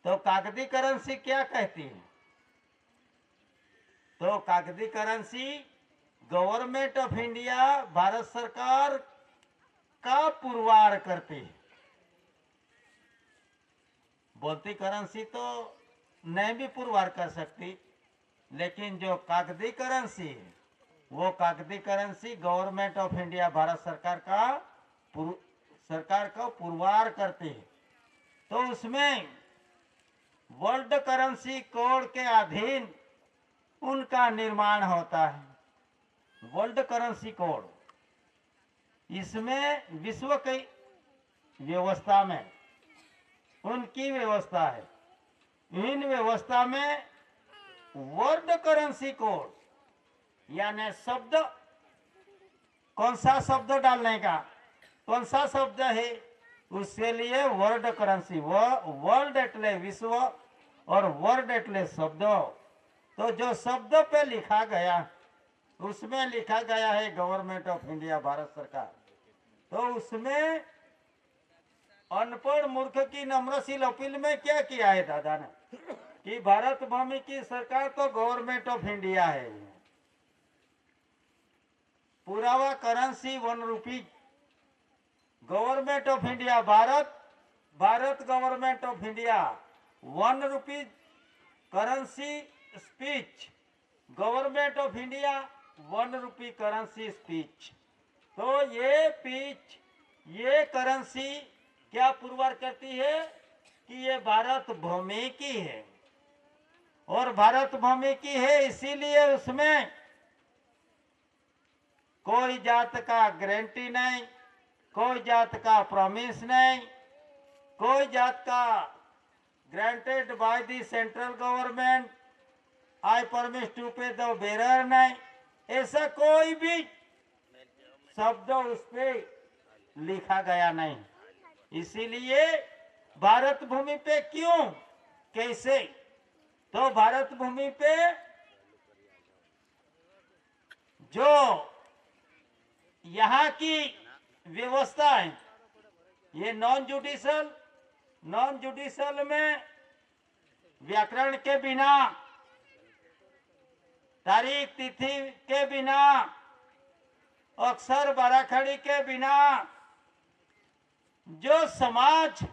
तो कागजी करेंसी क्या कहती है? तो कागजी currency government of India, Bharat सरकार का पुरवार करती है। बोलती करेंसी तो नहीं भी पुरवार कर सकती, लेकिन जो कागजी करेंसी है वो कागजी currency government of India, Bharat सरकार का पुरवार करती है। तो उसमें वर्ल्ड करेंसी कोड के अधीन उनका निर्माण होता है। वर्ल्ड करेंसी कोड, इसमें विश्व की व्यवस्था में उनकी व्यवस्था है। इन व्यवस्था में वर्ल्ड करेंसी कोड यानी शब्द, कौन सा शब्द डालने का, कौन सा शब्द है, उसके लिए वर्ल्ड करेंसी, वर्ल्ड एटले विश्व और वर्ल्ड एटले शब्द। तो जो शब्द पे लिखा गया उसमें लिखा गया है गवर्नमेंट ऑफ इंडिया, भारत सरकार। तो उसमें अनपढ़ मूर्ख की नम्रशील अपील में क्या किया है दादा ने कि भारत भूमि की सरकार तो गवर्नमेंट ऑफ इंडिया है। पुरावा currency 1 rupee, government of India, Bharat government of India 1 rupee currency speech, government of India 1 rupee currency speech. तो ये करेंसी क्या पुरवार करती है कि ये भारत भूमि की है, और भारत भूमि की है इसीलिए उसमें कोई जात का गारंटी नहीं, कोई जात का प्रॉमिस नहीं, कोई जात का granted by the central government, I promise to pay the bearer नहीं, ऐसा कोई भी शब्द उस पे लिखा गया नहीं। इसीलिए भारत भूमि पे क्यों, कैसे, तो भारत भूमि पे जो यहाँ की व्यवस्था है, ये नॉन जुडिशल में व्याकरण के बिना, तारीख तिथि के बिना, अक्षर बाराखड़ी के बिना जो समाज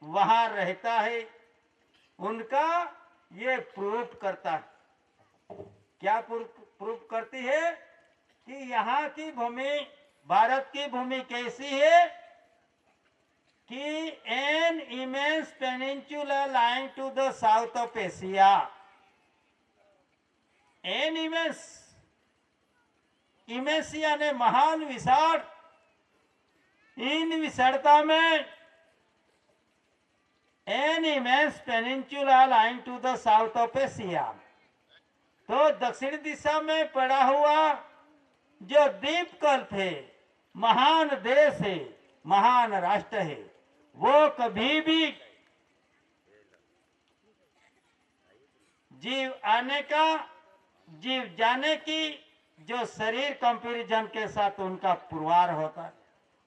वहां रहता है उनका ये प्रूफ करता है। क्या प्रूफ करती है कि यहाँ की भूमि, भारत की भूमि कैसी है कि an immense peninsula lying to the south of Asia, an immense यानी महान विशाल, इन विशालता में an immense peninsula lying to the south of Asia, तो दक्षिण दिशा में पड़ा हुआ जो द्वीपकल्प है, महान देश है, महान राष्ट्र है, वो कभी भी जीव आने का, जीव जाने की जो शरीर कंपैरिजन के साथ उनका पुरवार होता है,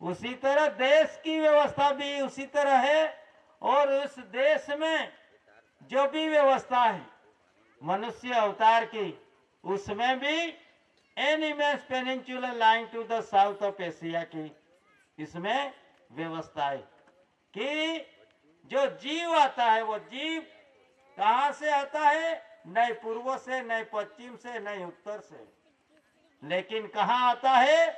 उसी तरह देश की व्यवस्था भी उसी तरह है। और उस देश में जो भी व्यवस्था है मनुष्य अवतार की, उसमें भी an immense peninsula lying to the south of Asia की इसमें व्यवस्था है कि जो जीव आता है वो जीव कहाँ से आता है, न पूर्व से, न पश्चिम से, न उत्तर से, लेकिन कहाँ आता है,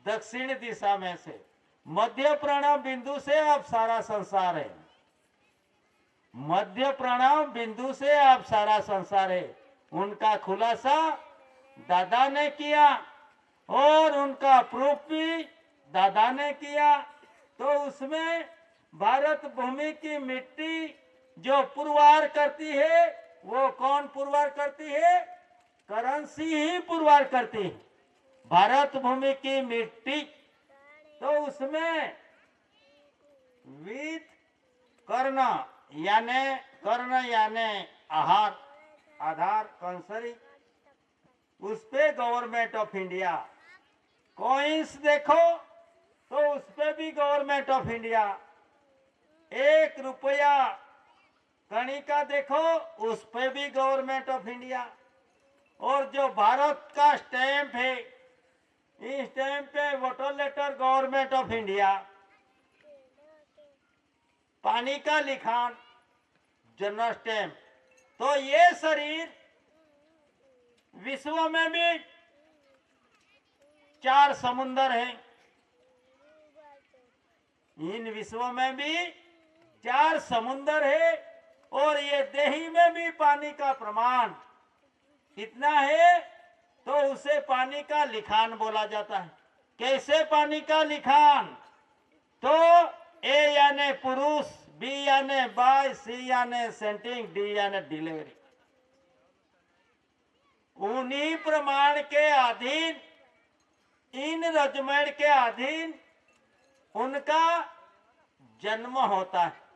दक्षिण दिशा में से। मध्य प्रणव बिंदु से अब सारा संसार है, मध्य प्रणव बिंदु से अब सारा संसार है। उनका खुलासा दादा ने किया और उनका प्रूफ भी दादा ने किया। तो उसमें भारत भूमि की मिट्टी जो पुरवार करती है, वो कौन पुरवार करती है, करेंसी ही पुरवार करती है, भारत भूमि की मिट्टी। तो उसमें विद कर्ण यानी आहार, आधार, कंसरी, उस पे गवर्नमेंट ऑफ इंडिया। कॉइंस देखो तो उस पे भी गवर्नमेंट ऑफ इंडिया। 1 रुपया पानी का देखो, उस पे भी गवर्नमेंट ऑफ इंडिया। और जो भारत का स्टैंप है, इस स्टैंप पे water letter government of India, पानी का लिखान जनरल स्टैंप। तो ये शरीर विश्व में भी 4 समुंदर हैं। इन विश्व में भी 4 समुंदर है, और ये देही में भी पानी का प्रमाण इतना है, तो उसे पानी का लिखान बोला जाता है। कैसे पानी का लिखान? तो ए यानी पुरुष, बी यानी बॉय, सी यानी सेंटिंग, डी यानी डिलीवरी। उन्हीं प्रमाण के अधीन, इन रजमेंट के अधीन उनका जन्म होता है।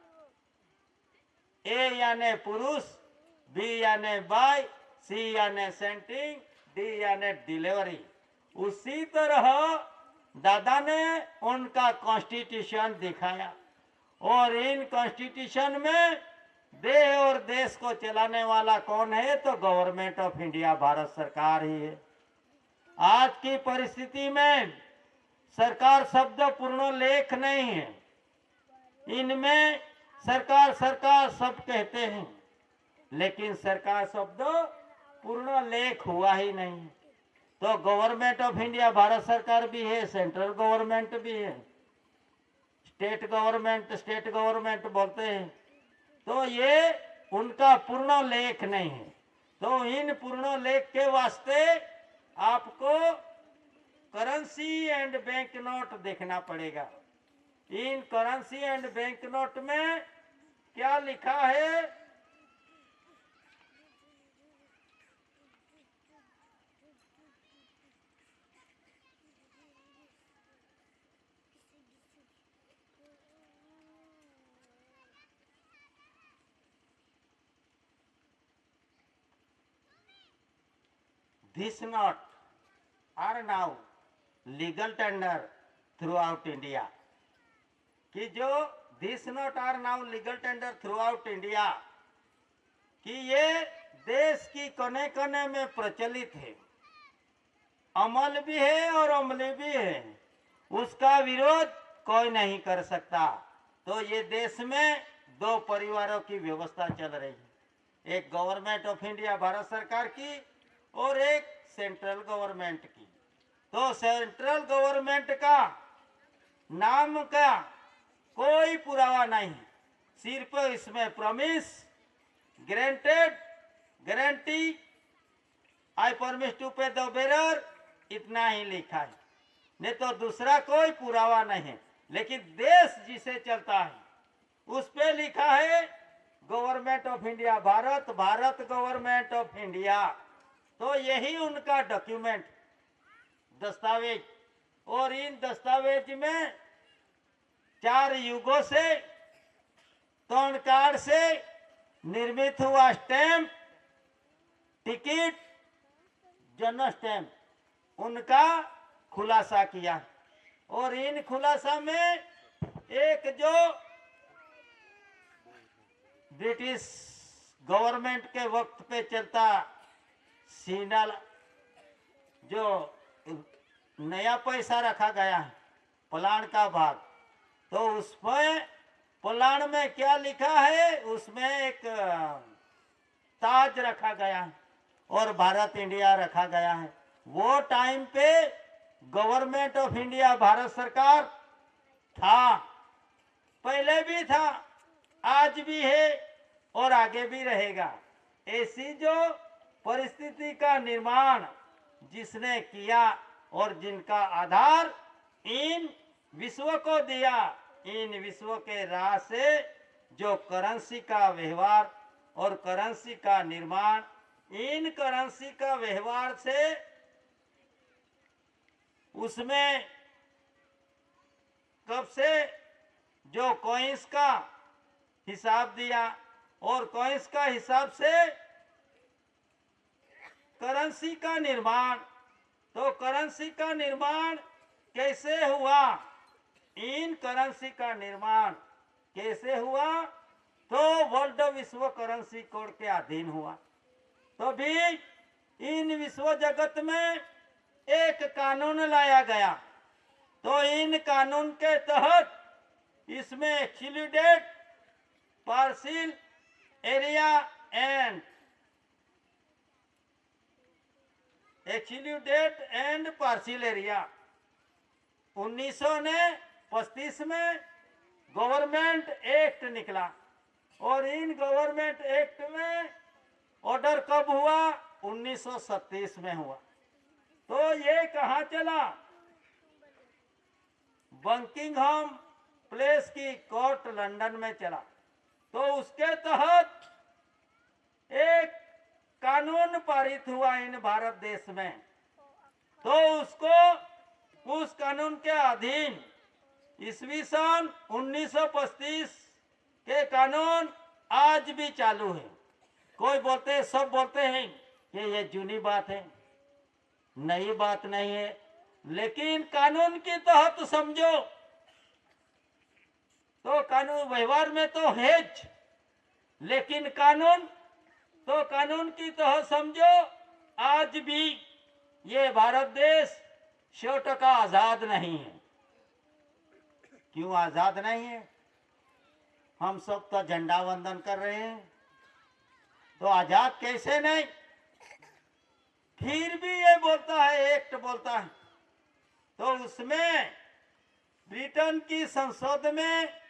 ए यानी पुरुष, बी यानी बॉय, सी यानी सेंटिंग, डी यानी डिलीवरी। उसी तरह दादा ने उनका कॉन्स्टिट्यूशन दिखाया, और इन कॉन्स्टिट्यूशन में देश और देश को चलाने वाला कौन है? तो गवर्नमेंट ऑफ इंडिया, भारत सरकार ही है। आज की परिस्थिति में सरकार शब्द पूर्ण लेख नहीं है। इनमें सरकार सरकार सब कहते हैं, लेकिन सरकार शब्द पूर्ण लेख हुआ ही नहीं। तो गवर्नमेंट ऑफ इंडिया भारत सरकार भी है, सेंट्रल गवर्नमेंट भी है, स्टेट गवर्नमेंट बोलते हैं। तो ये उनका पूर्ण लेख नहीं है। तो इन पूर्ण लेख के वास्ते आपको करेंसी एंड बैंक नोट देखना पड़ेगा। इन करेंसी एंड बैंक नोट में क्या लिखा है? This note are now legal tender throughout India। कि जो this note are now legal tender through India, कि ये देश की कोने कोने में प्रचलित है, अमल भी है और अमली भी है। उसका विरोध कोई नहीं कर सकता। तो ये देश में 2 परिवारों की व्यवस्था चल रही है, एक गवर्नमेंट ऑफ इंडिया भारत सरकार की, और एक सेंट्रल गवर्नमेंट की। तो सेंट्रल गवर्नमेंट का नाम का कोई पुरावा नहीं, सिर्फ इसमें promise, granted, guarantee, I promise to pay the bearer, इतना ही लिखा है, नहीं तो दूसरा कोई पुरावा नहीं है। लेकिन देश जिसे चलता है उस पे लिखा है government of India Bharat, Bharat government of India. तो यही उनका डॉक्यूमेंट, दस्तावेज। और इन दस्तावेज में 4 युगों से, 3 कार्ड से निर्मित हुआ स्टैंप, टिकट, जनरल स्टैंप, उनका खुलासा किया। और इन खुलासा में एक जो ब्रिटिश गवर्नमेंट के वक्त पे चलता सिग्नल, जो नया पैसा रखा गया है, प्लान का भाग, तो उसमें प्लान में क्या लिखा है? उसमें एक ताज रखा गया है और भारत इंडिया रखा गया है। वो टाइम पे गवर्नमेंट ऑफ इंडिया भारत सरकार था, पहले भी था, आज भी है और आगे भी रहेगा। ऐसी जो परिस्थिति का निर्माण जिसने किया और जिनका आधार इन विश्व को दिया, इन विश्व के राह से जो करेंसी का व्यवहार और करेंसी का निर्माण, इन करेंसी का व्यवहार से उसमें कब से जो कॉइन्स का हिसाब दिया और कॉइन्स का हिसाब से करेंसी का निर्माण। तो करेंसी का निर्माण कैसे हुआ? इन करेंसी का निर्माण कैसे हुआ? तो वर्ल्ड विश्व करेंसी कोड के अधीन हुआ। तो भी इन विश्व जगत में एक कानून लाया गया। तो इन कानून के तहत इसमें excluded partial area and partial area 1935 में गवर्नमेंट एक्ट निकला। और इन गवर्नमेंट एक्ट में ऑर्डर कब हुआ? 1937 में हुआ। तो ये कहाँ चला? बकिंघम प्लेस की कोर्ट लंदन में चला। तो उसके तहत एक कानून पारित हुआ इन भारत देश में। तो उस कानून के अधीन ईस्वी सन 1935 के कानून आज भी चालू है। कोई बोलते, सब बोलते हैं कि ये जूनी बात है, नई बात नहीं है, लेकिन कानून के तहत समझो तो कानून व्यवहार में तो है, लेकिन कानून की तहत समझो आज भी ये भारत देश 100% आजाद नहीं है। क्यों आजाद नहीं है? हम सब तो झंडा वंदन कर रहे हैं, तो आजाद कैसे नहीं? फिर भी ये बोलता है, एक्ट बोलता है। तो उसमें ब्रिटेन की संसद में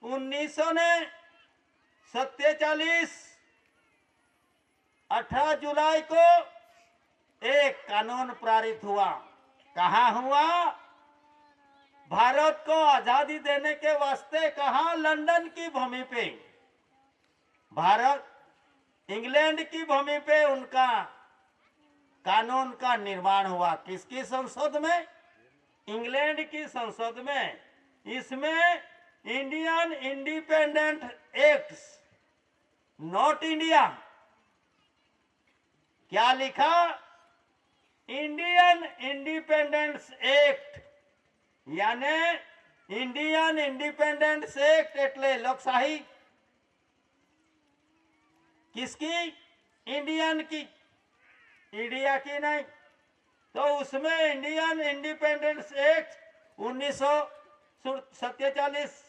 1947 18 जुलाई को एक कानून पारित हुआ। कहाँ हुआ? भारत को आजादी देने के वास्ते कहाँ? लंदन की भूमि पे। भारत इंग्लैंड की भूमि पे उनका कानून का निर्माण हुआ। किसकी संसद में? इंग्लैंड की संसद में। इसमें Indian independent act, not India, क्या लिखा? इंडियन इंडिपेंडेंस एक्ट, यानी इंडियन इंडिपेंडेंस एक्ट एटले लोकशाही किसकी? इंडियन की, इंडिया की नहीं। तो उसमें इंडियन इंडिपेंडेंस एक्ट 1947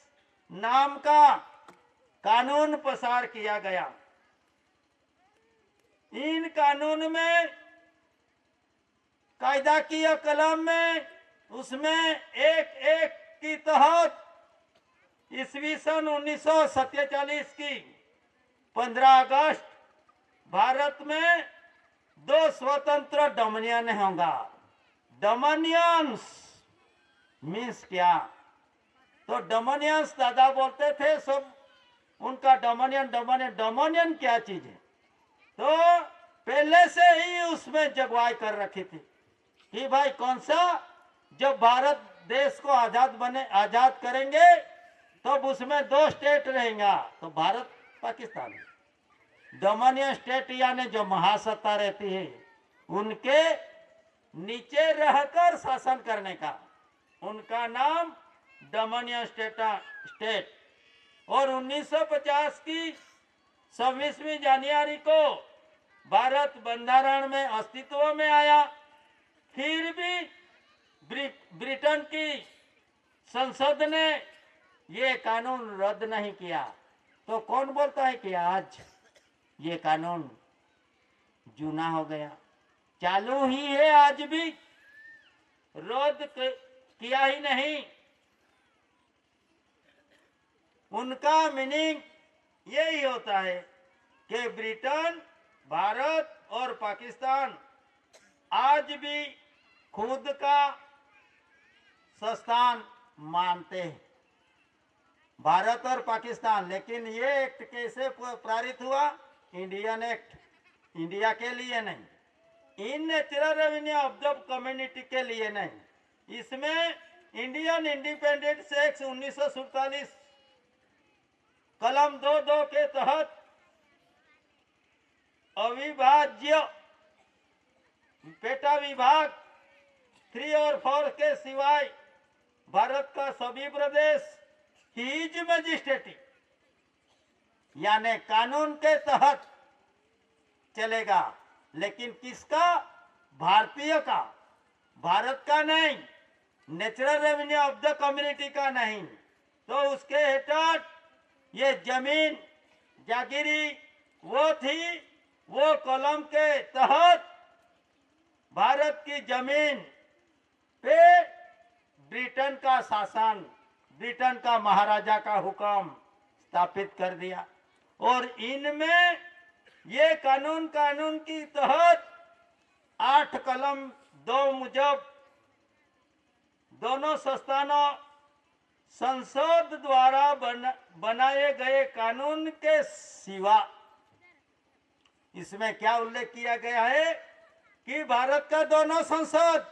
नाम का कानून पास किया गया। इन कानून में कायदा की कलम में उसमें एक की तहत ईस्वी सन 1947 की 15 अगस्त भारत में 2 स्वतंत्र डोमिनियन होगा। डोमिनियंस मीन्स क्या? तो डोमिनियंस दादा बोलते थे सब, उनका डोमिनियन क्या चीज है? तो पहले से ही उसमें जगवाई कर रखी थी कि भाई कौन सा, जब भारत देश को आजाद करेंगे तब उसमें 2 स्टेट रहेगा, तो भारत पाकिस्तान। डोमिनियन स्टेट यानी जो महासत्ता रहती है उनके नीचे रहकर शासन करने का, उनका नाम डोमिनियन स्टेट। और 1950 की 26 जनवरी को भारत बंधारण में अस्तित्व में आया। फिर भी ब्रिटेन की संसद ने ये कानून रद्द नहीं किया। तो कौन बोलता है कि आज ये कानून जूना हो गया? चालू ही है, आज भी रद्द किया ही नहीं। उनका मीनिंग यही होता है कि ब्रिटेन, भारत और पाकिस्तान आज भी खुद का संस्थान मानते हैं, भारत और पाकिस्तान। लेकिन ये एक्ट कैसे पारित हुआ? इंडियन एक्ट, इंडिया के लिए नहीं, in natural revenue of the community के लिए नहीं। इसमें इंडियन इंडिपेंडेंस एक्ट 1947 कलम 2(2) के तहत अविभाज्य पेटा विभाग 3 और 4 के सिवाय भारत का सभी प्रदेश हीज मजिस्ट्रेटी यानी कानून के तहत चलेगा, लेकिन किसका? भारतीय का, भारत का नहीं, natural revenue of the community का नहीं। तो उसके हेठट ये जमीन जागीरी वो थी, वो कलम के तहत भारत की जमीन पे ब्रिटेन का शासन, ब्रिटेन का महाराजा का हुक्म स्थापित कर दिया। और इनमें ये कानून की तहत 8 कलम 2 मुजब दोनों संस्थानों संसद द्वारा बनाए गए कानून के सिवा, इसमें क्या उल्लेख किया गया है कि भारत का दोनों संसद,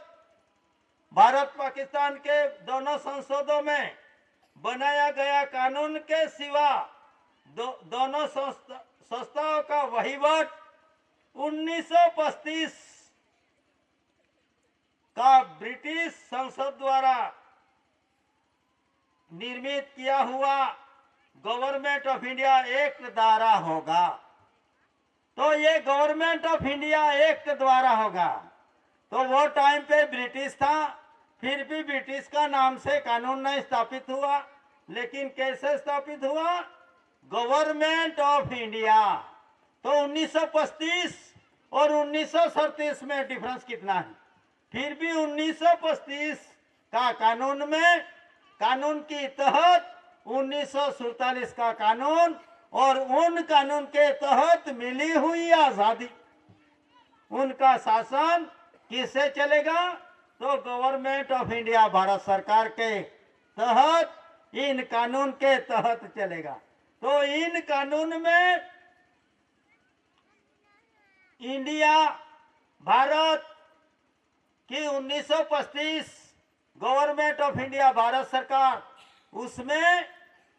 भारत पाकिस्तान के दोनों संसदों में बनाया गया कानून के सिवा दोनों संस्थाओं का वहीवट 1935 का ब्रिटिश संसद द्वारा निर्मित किया हुआ गवर्नमेंट ऑफ इंडिया एक्ट द्वारा होगा। तो ये गवर्नमेंट ऑफ इंडिया एक्ट द्वारा होगा। तो वो टाइम पे ब्रिटिश था, फिर भी ब्रिटिश का नाम से कानून नहीं स्थापित हुआ, लेकिन कैसे स्थापित हुआ? Government of India. तो 1935 और 1937 में डिफरेंस कितना है? फिर भी 1935 का कानून में, कानून की तहत 1947 का कानून और उन कानून के तहत मिली हुई आजादी, उनका शासन किससे चलेगा? तो गवर्नमेंट ऑफ इंडिया, भारत सरकार के तहत, इन कानून के तहत चलेगा। तो इन कानून में इंडिया, भारत की 1935 गवर्नमेंट ऑफ इंडिया, भारत सरकार, उसमें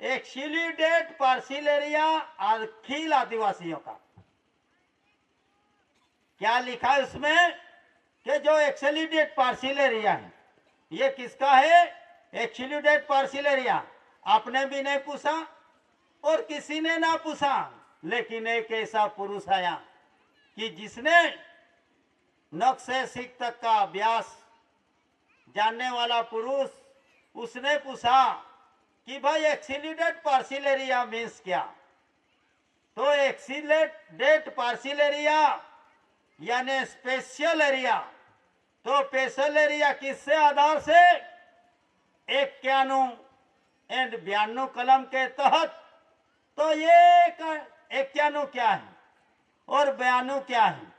एक्सक्लूडेड पार्शियल एरिया अखिल आदिवासियों का क्या लिखा है उसमें कि जो एक्सक्लूडेड पार्शियल एरिया है, ये किसका है? Excluded partial area. आपने भी नहीं पूछा और किसी ने ना पूछा, लेकिन एक ऐसा पुरुष आया कि जिसने नख से सिख तक का अभ्यास जानने वाला पुरुष, उसने पूछा कि भाई एक्सक्लूडेड पार्शियल एरिया मीन्स क्या? तो एक्सक्लूडेड पार्शियल एरिया यानी स्पेशल एरिया। तो स्पेशल एरिया किससे आधार से? 91 एंड 92 कलम के तहत। तो ये 91 क्या है और 92 क्या है?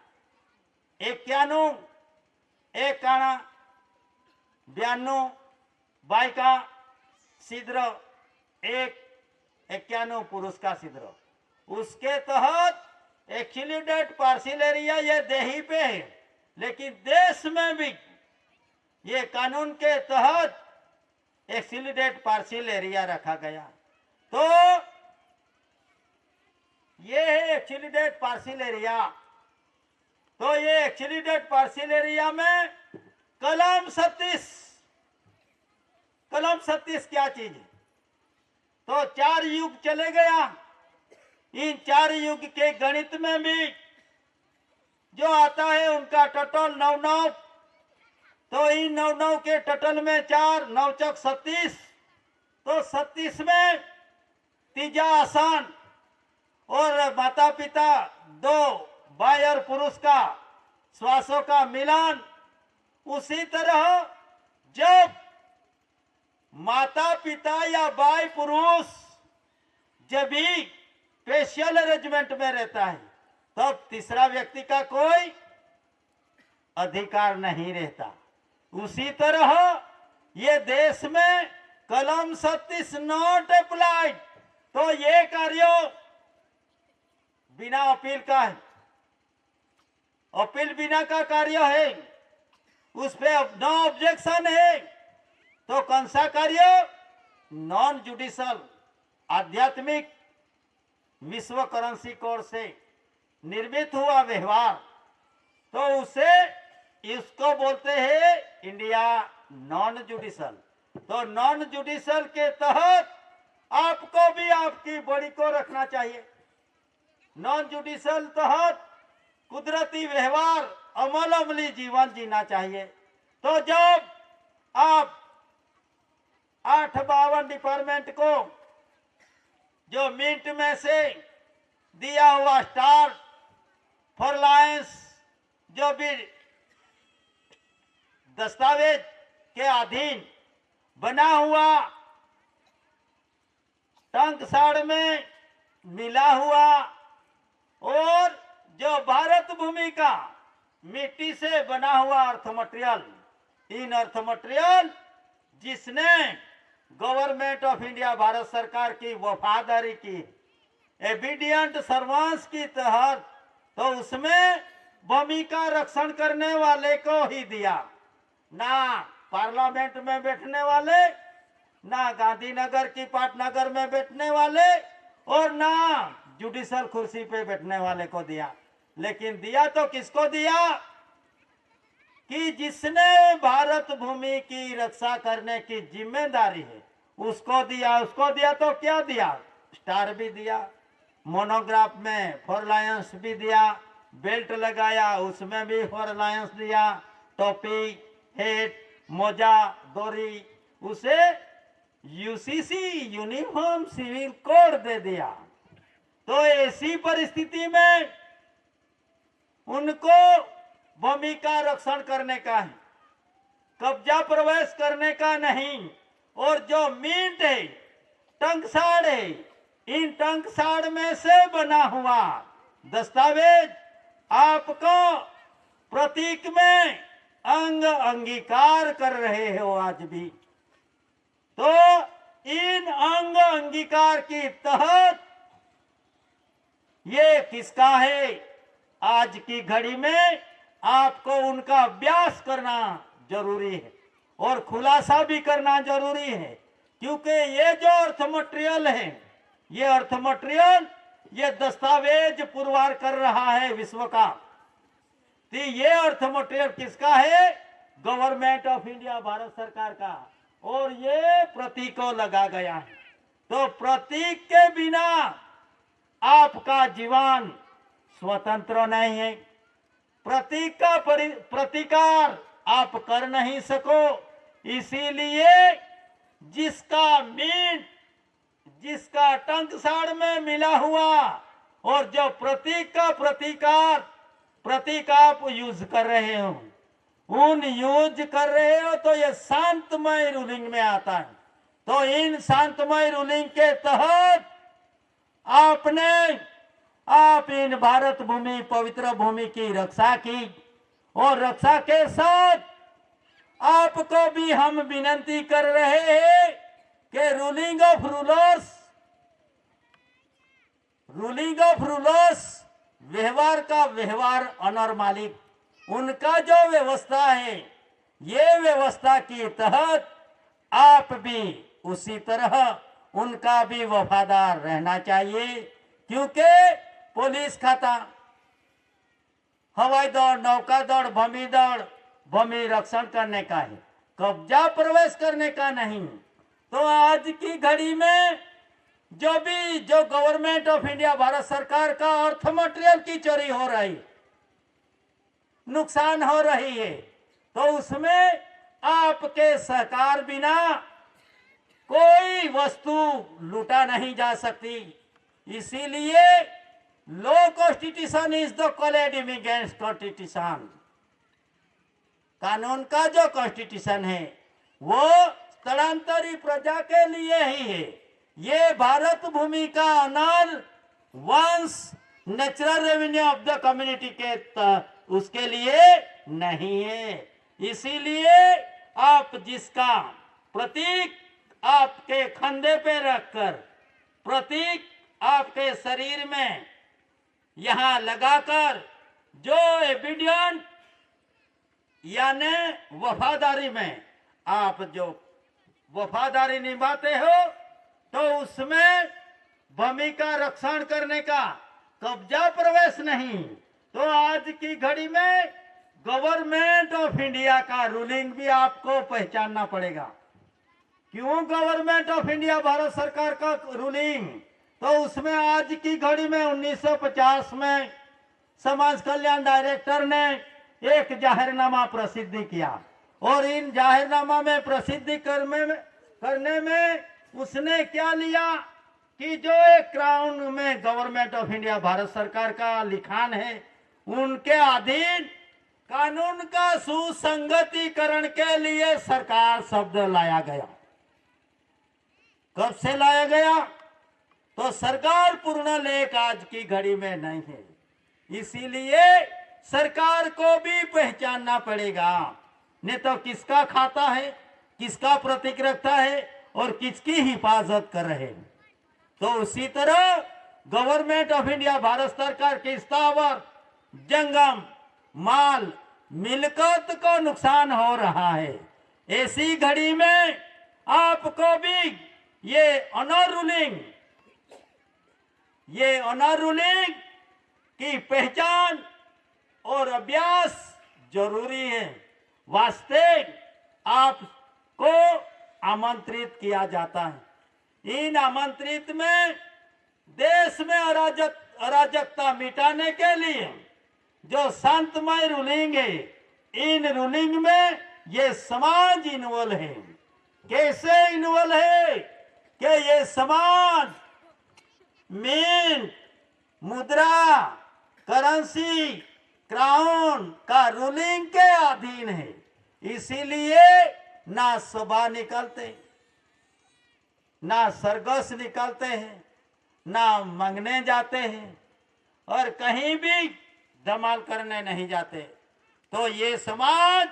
91 एक काना, 92 बाई का सिद्र, एक 91 पुरुष का सिद्र। उसके तहत एक्सक्लूडेड पार्शियल एरिया ये देही पे है, लेकिन देश में भी ये कानून के तहत एक्सक्लूडेड पार्शियल एरिया रखा गया। तो ये है एक्सक्लूडेड पार्शियल एरिया। तो ये एक्सक्लूडेड पार्शियल एरिया में कलम 36, कलम 36 क्या चीज है? तो 4 युग चले गया। इन 4 युग के गणित में भी जो आता है उनका टोटल 9 तो इन 9 के टोटल में 4 9 चौक 36। तो 36 में तीजा आसान और माता पिता 2 बाई और पुरुष का श्वासों का मिलन। उसी तरह जब माता पिता या बाई पुरुष जब भी स्पेशल अरेंजमेंट में रहता है, तब तीसरा व्यक्ति का कोई अधिकार नहीं रहता। उसी तरह ये देश में कलम 36 नॉट अप्लाइड। तो ये कार्य बिना अपील का है, अपील बिना का कार्य है, उस पे नो ऑब्जेक्शन है। तो कौन सा कार्य? नॉन जुडिशल, आध्यात्मिक विश्व करेंसी कोड से निर्मित हुआ व्यवहार, तो उसे इसको बोलते हैं इंडिया नॉन जुडिशल। तो नॉन जुडिशल के तहत आपको भी आपकी बॉडी को रखना चाहिए। नॉन जुडिशियल तहत कुदरती व्यवहार अमली जीवन जीना चाहिए। तो जब आप 852 डिपार्टमेंट को जो मिंट में से दिया हुआ स्टार फॉर लायंस जो भी दस्तावेज के अधीन बना हुआ टंकसाड़ में मिला हुआ और जो भारत भूमि का मिट्टी से बना हुआ अर्थ मटेरियल, इन अर्थ मटेरियल जिसने गवर्नमेंट ऑफ इंडिया भारत सरकार की वफादारी की एबिडियंट सर्वेंट्स की तहत, तो उसमें भूमि का रक्षण करने वाले को ही दिया, ना पार्लियामेंट में बैठने वाले, ना गांधीनगर की पाटनगर में बैठने वाले और ना जुडिशल कुर्सी पे बैठने वाले को दिया। लेकिन दिया तो किसको दिया कि जिसने भारत भूमि की रक्षा करने की जिम्मेदारी है उसको दिया। उसको दिया तो क्या दिया? स्टार भी दिया, मोनोग्राफ में फॉर लायंस भी दिया, बेल्ट लगाया उसमें भी फॉर लायंस दिया, टोपी, हेट, मोजा, दोरी, उसे यूसीसी यूनिफॉर्म सिविल कोड दे दिया। तो ऐसी परिस्थिति में उनको भूमि का रक्षण करने का है, कब्जा प्रवेश करने का नहीं। और जो मिंट है, टंकसाड़ है, इन टंकसाड़ में से बना हुआ दस्तावेज आपको प्रतीक में अंगीकार कर रहे हो आज भी। तो इन अंगीकार की तहत ये किसका है? आज की घड़ी में आपको उनका अभ्यास करना जरूरी है और खुलासा भी करना जरूरी है, क्योंकि ये जो अर्थ मटेरियल है, ये अर्थ मटेरियल, ये दस्तावेज पुरवार कर रहा है विश्व का। तो ये अर्थ मटेरियल किसका है? गवर्नमेंट ऑफ इंडिया भारत सरकार का। और ये प्रतीकों लगा गया है। तो प्रतीक के बिना आपका जीवन स्वतंत्र नहीं है। प्रतीक का प्रतिकार आप कर नहीं सको। इसीलिए जिसका मिंट, जिसका टंकसाड़ में मिला हुआ और जो प्रतीक का प्रतीक आप यूज कर रहे हो, उन यूज कर रहे हो, तो ये शांतमय रूलिंग में आता है। तो इन शांतमय रूलिंग के तहत आप इन भारत भूमि, पवित्र भूमि की रक्षा की और रक्षा के साथ आपको भी हम विनती कर रहे हैं कि रूलिंग ऑफ रूलर्स व्यवहार का व्यवहार ऑनर मालिक, उनका जो व्यवस्था है, ये व्यवस्था के तहत आप भी उसी तरह उनका भी वफादार रहना चाहिए। क्योंकि पुलिस खाता, हवाई दौड़, नौका दौड़, भूमि दौड़, भूमि रक्षण करने का है, कब्जा प्रवेश करने का नहीं। तो आज की घड़ी में जो गवर्नमेंट ऑफ इंडिया भारत सरकार का अर्थ मटेरियल की चोरी हो रही, नुकसान हो रही है, तो उसमें आपके सहकार बिना कोई वस्तु लूटा नहीं जा सकती। इसीलिए लो constitution is the collegium against constitution. कानून का जो कॉन्स्टिट्यूशन है वो स्थलांतरी प्रजा के लिए ही है। ये भारत भूमि का अनल वंश natural revenue of the community के उसके लिए नहीं है। इसीलिए आप जिसका प्रतीक आपके कंधे पे रखकर, प्रतीक आपके शरीर में यहां लगाकर, जो एबिडियंट यानी वफादारी में आप जो वफादारी निभाते हो, तो उसमें भूमि का रक्षण करने का कब्जा प्रवेश नहीं। तो आज की घड़ी में गवर्नमेंट ऑफ इंडिया का रूलिंग भी आपको पहचानना पड़ेगा। क्यों गवर्नमेंट ऑफ इंडिया भारत सरकार का रूलिंग? तो उसमें आज की घड़ी में 1950 में समाज कल्याण डायरेक्टर ने एक जाहिरनामा प्रसिद्धि किया और इन जाहिरनामा में प्रसिद्धि करने में उसने क्या लिया कि जो एक क्राउन में गवर्नमेंट ऑफ इंडिया भारत सरकार का लिखान है उनके अधीन कानून का सुसंगतिकरण के लिए सरकार शब्द लाया गया। कब से लाया गया? तो सरकार पूर्ण लेख आज की घड़ी में नहीं है, इसीलिए सरकार को भी पहचानना पड़ेगा। नहीं तो किसका खाता है, किसका प्रतीक रखता है और किसकी हिफाजत कर रहे हैं। तो उसी तरह गवर्नमेंट ऑफ इंडिया भारत सरकार के स्थावर जंगम माल मिलकत को नुकसान हो रहा है। ऐसी घड़ी में आपको भी ये ऑनर रूलिंग की पहचान और अभ्यास जरूरी है। वास्ते आपको आमंत्रित किया जाता है। इन आमंत्रित में देश में अराजकता मिटाने के लिए जो शांतमय रूलिंग है, इन रूलिंग में ये समाज इन्वॉल्व है। कैसे इन्वॉल्व है कि ये समाज मिंट, मुद्रा, करेंसी, क्राउन का रूलिंग के अधीन है। इसीलिए ना सभा निकलते, ना सरगस निकलते हैं, ना मंगने जाते हैं और कहीं भी धमाल करने नहीं जाते। तो ये समाज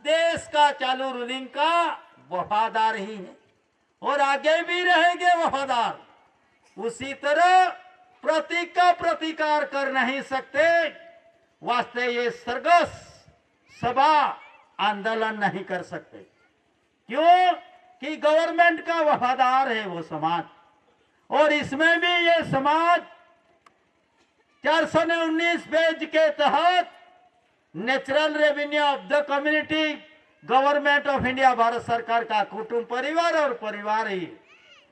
देश का चालू रूलिंग का वफादार ही है और आगे भी रहेंगे वफादार। उसी तरह प्रतीक का प्रतिकार कर नहीं सकते, वास्ते ये सरगस सभा आंदोलन नहीं कर सकते। क्यों कि गवर्नमेंट का वफादार है वो समाज। और इसमें भी ये समाज 419 पेज के तहत natural revenue of the community government of India Bharat सरकार का कुटुंब परिवार और परिवार ही,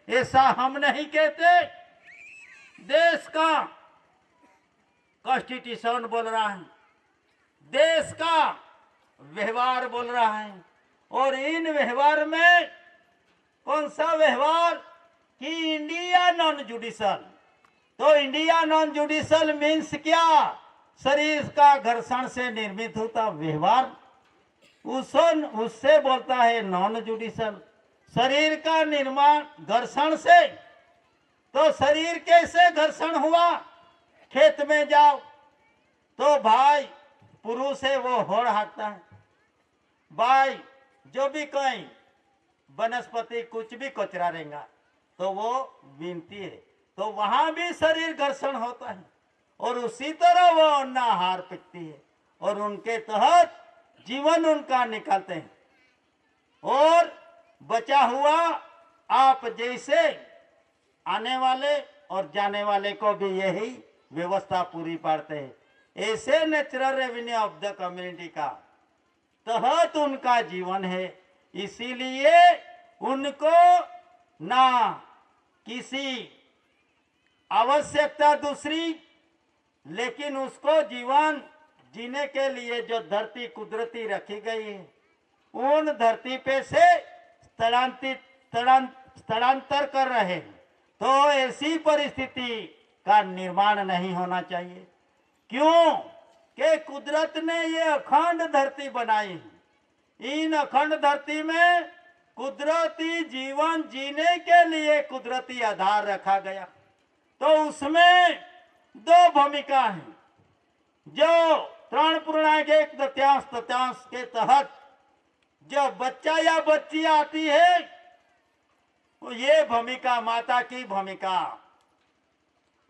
ऐसा हम नहीं कहते। देश का कॉन्स्टिट्यूशन बोल रहा है, देश का व्यवहार बोल रहा है। और इन व्यवहार में कौन सा व्यवहार कि इंडिया नॉन जुडिशल। तो इंडिया नॉन जुडिशल मीन्स क्या? शरीर का घर्षण से निर्मित होता व्यवहार, उससे बोलता है नॉन जुडिशल। शरीर का निर्माण घर्षण से, तो शरीर कैसे घर्षण हुआ? खेत में जाओ तो भाई पुरुष है वो होड़ हाँकता है, भाई जो भी कहीं वनस्पति कुछ भी कचरा रहेगा तो वो बीनती है, तो वहां भी शरीर घर्षण होता है। और उसी तरह वो अन्न आहार पीती है और उनके तहत जीवन उनका निकालते हैं। और बचा हुआ आप जैसे आने वाले और जाने वाले को भी यही व्यवस्था पूरी पाड़ते हैं। ऐसे natural revenue of the community का तहत उनका जीवन है। इसीलिए उनको ना किसी आवश्यकता दूसरी, लेकिन उसको जीवन जीने के लिए जो धरती कुदरती रखी गई है उन धरती पे से स्थलांतर कर रहे हैं। तो ऐसी परिस्थिति का निर्माण नहीं होना चाहिए। क्यों कि कुदरत ने ये अखंड धरती बनाई है। इन अखंड धरती में कुदरती जीवन जीने के लिए कुदरती आधार रखा गया। तो उसमें दो भूमिका है। जो 3.1 के तहत जो बच्चा या बच्ची आती है, तो ये भूमिका माता की भूमिका,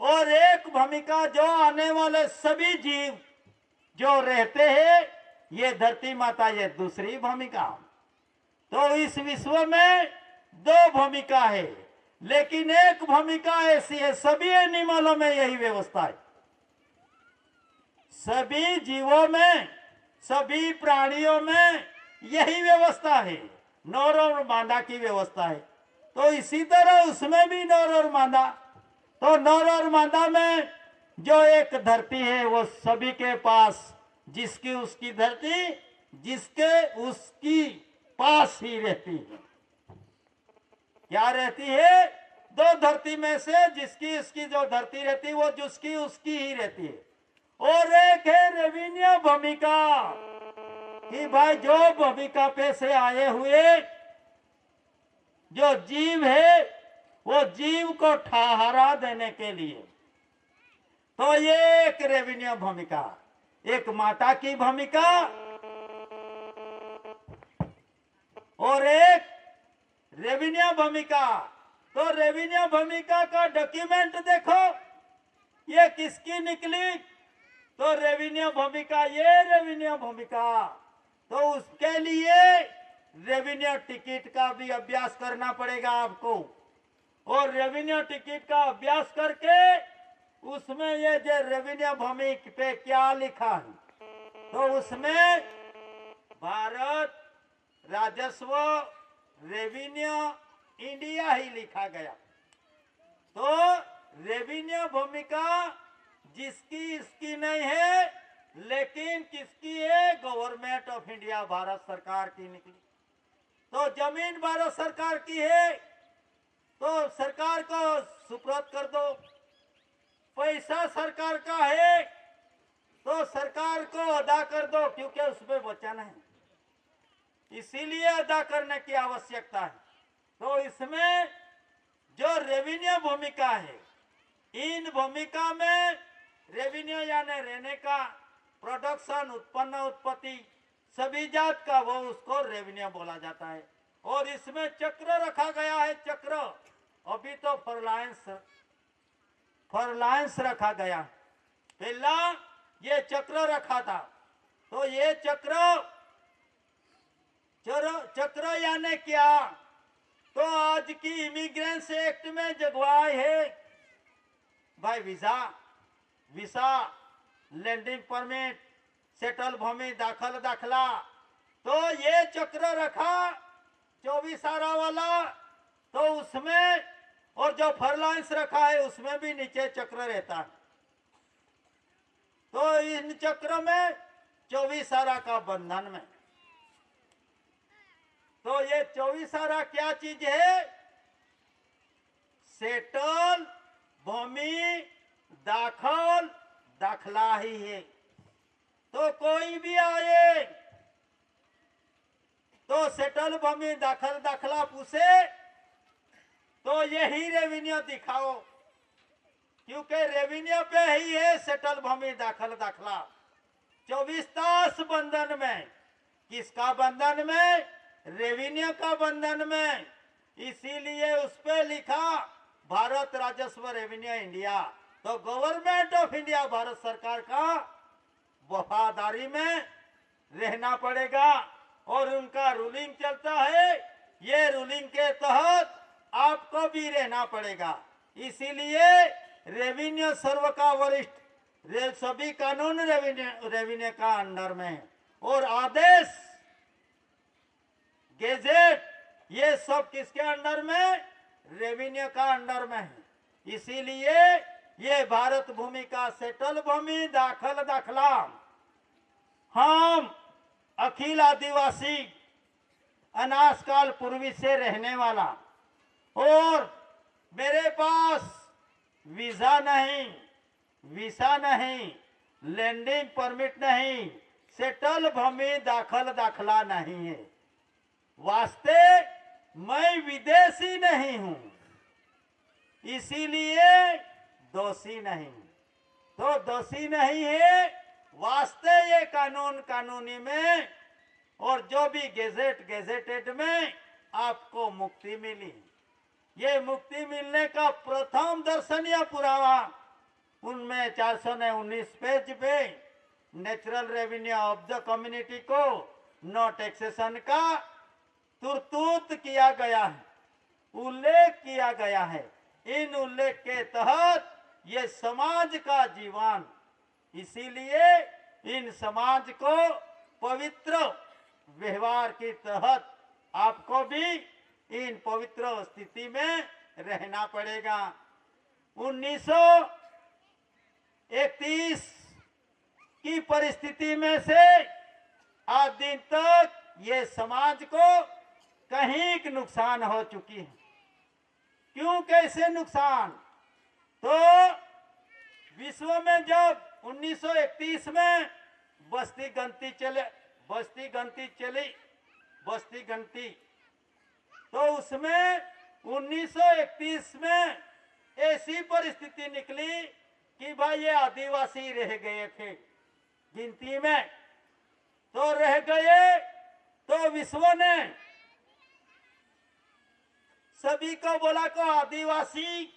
और एक भूमिका जो आने वाले सभी जीव जो रहते हैं, ये धरती माता, ये दूसरी भूमिका। तो इस विश्व में दो भूमिका है, लेकिन एक भूमिका ऐसी है, सभी एनिमलों में यही व्यवस्था है। सभी जीवों में, सभी प्राणियों में यही व्यवस्था है, नर और मादा की व्यवस्था है। तो इसी तरह उसमें भी नर और मादा तो नर और मादा में जो एक धरती है वो सभी के पास, जिसकी उसकी धरती जिसके उसकी पास ही रहती है। क्या रहती है? दो धरती में से जिसकी उसकी जो धरती रहती है वो जिसकी उसकी ही रहती है। और एक है रेवेन्यू भूमिका, कि भाई जो भूमिका पे से आए हुए जो जीव है वो जीव को ठहरा देने के लिए, तो ये एक रेवेन्यू भूमिका, एक माता की भूमिका और एक रेवेन्यू भूमिका। तो रेवेन्यू भूमिका का डॉक्यूमेंट देखो, ये किसकी निकली? तो रेवेन्यू भूमिका, ये रेवेन्यू भूमिका। तो उसके लिए रेवेन्यू टिकट का भी अभ्यास करना पड़ेगा आपको, और रेवेन्यू टिकट का अभ्यास करके उसमें ये जो रेवेन्यू भूमिका पे क्या लिखा है, तो उसमें भारत राजस्व रेवेन्यू इंडिया ही लिखा गया। तो रेवेन्यू भूमिका जिसकी इसकी नहीं है, लेकिन किसकी है? गवर्नमेंट ऑफ इंडिया, भारत सरकार की निकली। तो जमीन भारत सरकार की है, तो सरकार को सुपुर्द कर दो। पैसा सरकार का है, तो सरकार को अदा कर दो, क्योंकि उसमें वचन है, इसीलिए अदा करने की आवश्यकता है। तो इसमें जो रेवेन्यू भूमिका है, इन भूमिका में रेवेन्यू यानी रहने का, प्रोडक्शन, उत्पन्न, उत्पत्ति, सभी जात का, वो उसको रेवेन्यू बोला जाता है। और इसमें चक्र रखा गया है। चक्र अभी तो फॉरलाइंस रखा गया, पहला ये चक्र रखा था। तो ये चक्र यानी क्या? तो आज की इमिग्रेंस एक्ट में जगवाई है भाई वीसा, लैंडिंग परमिट, सेटल भूमि, दाखल दाखला। तो ये चक्र रखा 24 आरा वाला, तो उसमें, और जो फॉरलाइंस रखा है उसमें भी नीचे चक्र रहता है। तो इन चक्र में 24 आरा का बंधन में, तो ये 24 आरा क्या चीज है? सेटल भूमि, दाखल दाखला ही है। तो कोई भी आए तो सेटल भूमि, दाखल दाखला पूछे तो यही रेवेन्यू दिखाओ, क्योंकि रेवेन्यू पे ही है सेटल भूमि, दाखल दाखला। 24 तास बंधन में, किसका बंधन में? रेवेन्यू का बंधन में। इसीलिए उस पे लिखा भारत राजस्व रेवेन्यू इंडिया। तो गवर्नमेंट ऑफ इंडिया, भारत सरकार का वफादारी में रहना पड़ेगा, और उनका रूलिंग चलता है, ये रूलिंग के तहत आपको भी रहना पड़ेगा। इसीलिए रेवेन्यू सर्व का वरिष्ठ, सभी कानून रेवेन्यू का अंडर में, और आदेश, गेजेट, ये सब किसके अंडर में? रेवेन्यू का अंडर में है। इसीलिए ये भारत भूमि का सेटल भूमि, दाखल दाखला, हम अखिल आदिवासी अनाजकाल पूर्वी से रहने वाला, और मेरे पास वीजा नहीं, लैंडिंग परमिट नहीं, सेटल भूमि, दाखल दाखला नहीं है, वास्ते मैं विदेशी नहीं हूं, इसीलिए दोषी नहीं। तो दोषी नहीं है, वास्ते ये कानूनी में, और जो भी गेजेटेड में आपको मुक्ति मिली। ये मुक्ति मिलने का प्रथम दर्शनीय पुरावा उनमें 419 पेज पे natural revenue of the community को नो टैक्सेशन का तुर्तूत किया गया है, उल्लेख किया गया है। इन उल्लेख के तहत ये समाज का जीवन, इसीलिए इन समाज को पवित्र व्यवहार के तहत आपको भी इन पवित्र स्थिति में रहना पड़ेगा। 1931 की परिस्थिति में से आज दिन तक ये समाज को कहीं नुकसान हो चुकी है। क्यों, कैसे नुकसान? तो विश्व में जब 1931 में बस्ती गणती, तो उसमें 1931 में ऐसी परिस्थिति निकली कि भाई ये आदिवासी रह गए थे गिनती में, तो रह गए। तो विश्व ने सभी को बोला को आदिवासी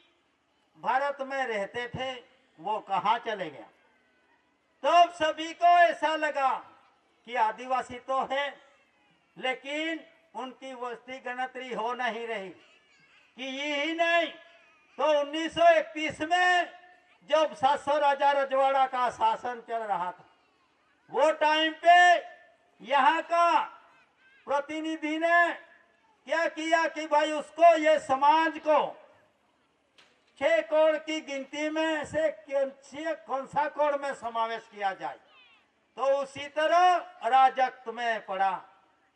भारत में रहते थे, वो कहाँ चले गया? तब सभी को ऐसा लगा कि आदिवासी तो है, लेकिन उनकी वस्ती गिनती हो नहीं रही। कि यही नहीं, तो 1931 में जब 700 राजा रजवाड़ा का शासन चल रहा था, वो टाइम पे यहाँ का प्रतिनिधि ने क्या किया कि भाई उसको, ये समाज को 6 करोड़ की गिनती में से कौन सा करोड़ में समावेश किया जाए। तो उसी तरह राजत्व में पड़ा।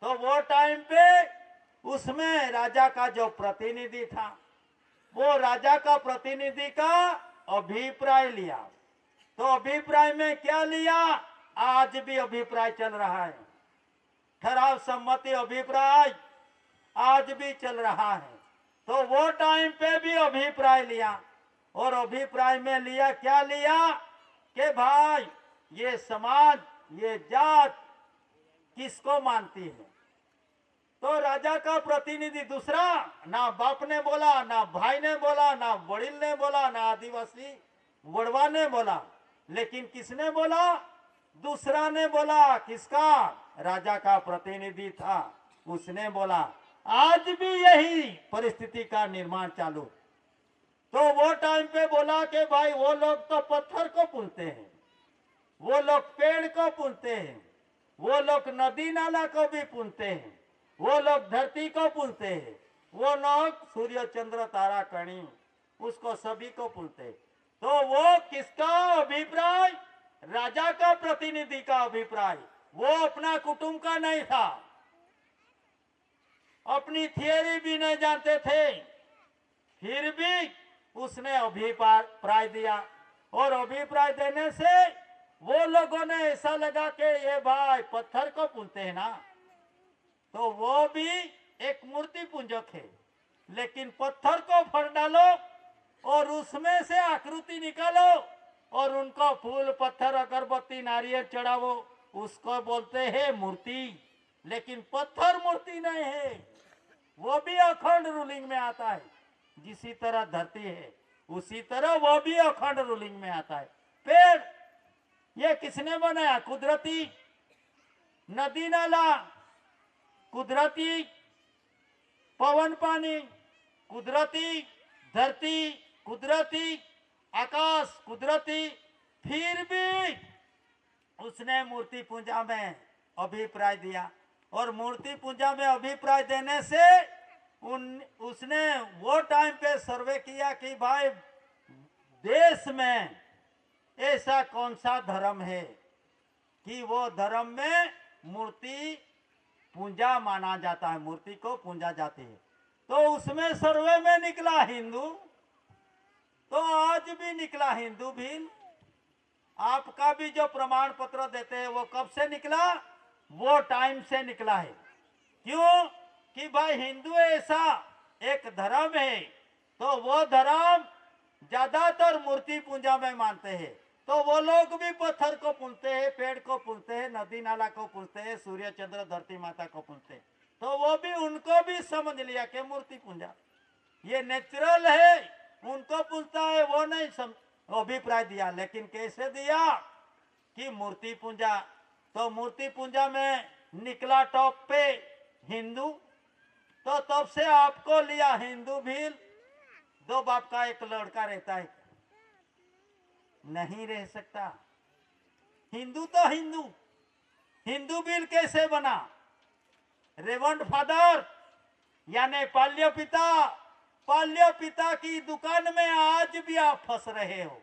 तो वो टाइम पे उसमें राजा का जो प्रतिनिधि था, वो राजा का प्रतिनिधि का अभिप्राय लिया। तो अभिप्राय में क्या लिया? आज भी अभिप्राय चल रहा है, ठराव सम्मति अभिप्राय आज भी चल रहा है। तो वो टाइम पे भी अभिप्राय लिया, और अभिप्राय में लिया, क्या लिया कि भाई ये समाज, ये जात किसको मानती है? तो राजा का प्रतिनिधि दूसरा, ना बाप ने बोला, ना भाई ने बोला, ना वड़िल ने बोला, ना आदिवासी वड़वा ने बोला, लेकिन किसने बोला? दूसरा ने बोला। किसका? राजा का प्रतिनिधि था, उसने बोला। आज भी यही परिस्थिति का निर्माण चालू। तो वो टाइम पे बोला कि भाई वो लोग तो पत्थर को पूजते हैं, वो लोग पेड़ को पूजते हैं, वो लोग नदी नाला को भी पूजते हैं, वो लोग धरती को पूजते हैं, वो लोग सूर्य चंद्र तारा कणी उसको सभी को पूजते हैं। तो वो किसका अभिप्राय? राजा का प्रतिनिधि का अभिप्राय। वो अपना कुटुंब का नहीं था, अपनी थियरी भी नहीं जानते थे, फिर भी उसने अभिप्राय दिया। और अभिप्राय देने से वो लोगों ने ऐसा लगा कि ये भाई पत्थर को पूजते हैं ना, तो वो भी एक मूर्ति पूजक है, लेकिन पत्थर को फोड़ डालो और उसमें से आकृति निकालो और उनको फूल पत्थर अगरबत्ती नारियल चढ़ावो, उसको बोलते हैं मूर्ति। लेकिन पत्थर मूर्ति नहीं है, वो भी अखंड रूलिंग में आता है। जिसी तरह धरती है उसी तरह वो भी अखंड रूलिंग में आता है। पेड़ ये किसने बनाया? कुदरती नदी नाला, कुदरती पवन पानी, कुदरती धरती, कुदरती आकाश, कुदरती। फिर भी उसने मूर्ति पूजा में अभिप्राय दिया, और मूर्ति पूजा में अभिप्राय देने से उसने वो टाइम पे सर्वे किया कि भाई देश में ऐसा कौन सा धर्म है कि वो धर्म में मूर्ति पूजा माना जाता है, मूर्ति को पूजा जाती है। तो उसमें सर्वे में निकला हिंदू, तो आज भी निकला हिंदू भी। आपका भी जो प्रमाण पत्र देते हैं वो कब से निकला? वो टाइम से निकला है। क्यों? कि भाई हिंदू ऐसा एक धर्म है, तो वो धर्म ज्यादातर मूर्ति पूजा में मानते हैं। तो वो लोग भी पत्थर को पूजते हैं, पेड़ को पूजते हैं, नदी नाला को पूजते हैं, सूर्य चंद्र धरती माता को पूजते हैं। तो वो भी, उनको भी समझ लिया कि मूर्ति पूजा ये नेचुरल है, उनको पूजता है, वो नहीं अभिप्राय दिया। लेकिन कैसे दिया? कि मूर्ति पूजा। तो मूर्ति पूजा में निकला टॉप पे हिंदू। तो तब से आपको लिया हिंदू भी। दो बाप का एक लड़का रहता है, नहीं रह सकता। हिंदू तो हिंदू, हिंदू बिल कैसे बना? रेवंड फादर यानी पाल्य पिता पाल्य पिता की दुकान में आज भी आप फंस रहे हो।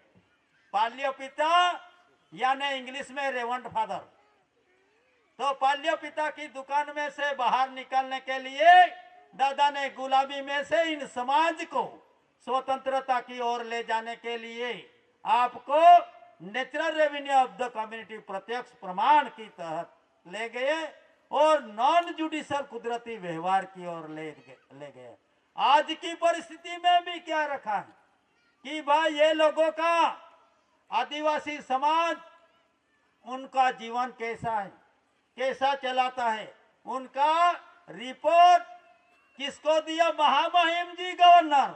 पाल्य पिता यानी इंग्लिश में रेवंट फादर। तो पाल्य पिता की दुकान में से बाहर निकलने के लिए दादा ने गुलामी में से इन समाज को स्वतंत्रता की ओर ले जाने के लिए आपको natural revenue of the community प्रत्यक्ष प्रमाण की तहत ले गए और नॉन जुडिशियल कुदरती व्यवहार की ओर ले गए। आज की परिस्थिति में भी क्या रखा है कि भाई ये लोगों का आदिवासी समाज, उनका जीवन कैसा है, कैसा चलाता है, उनका रिपोर्ट किसको दिया? महामहिम जी गवर्नर,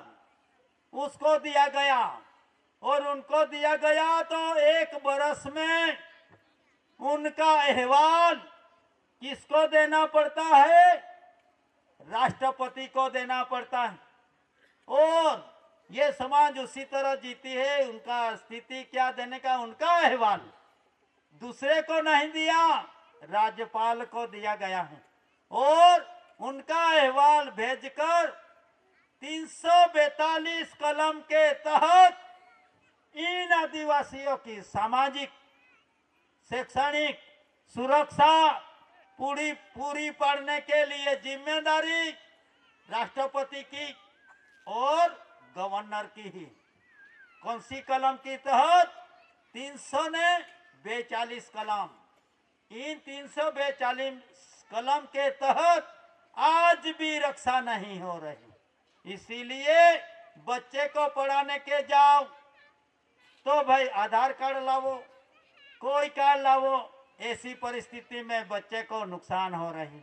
उसको दिया गया। और उनको दिया गया तो 1 बरस में उनका अहवाल किसको देना पड़ता है? राष्ट्रपति को देना पड़ता है। और ये समाज उसी तरह जीती है। उनका स्थिति क्या देने का? उनका अहवाल दूसरे को नहीं दिया, राज्यपाल को दिया गया है। और उनका अहवाल भेजकर 342 कलम के तहत इन आदिवासियों की सामाजिक, शैक्षणिक सुरक्षा पूरी पड़ने के लिए जिम्मेदारी राष्ट्रपति की और गवर्नर की ही। कौन सी कलम के तहत? 342 कलम। इन 342 कलम के तहत आज भी रक्षा नहीं हो रही। इसीलिए बच्चे को पढ़ाने के जाओ तो भाई आधार कार्ड लाओ, कोई कार्ड लाओ। ऐसी परिस्थिति में बच्चे को नुकसान हो रही,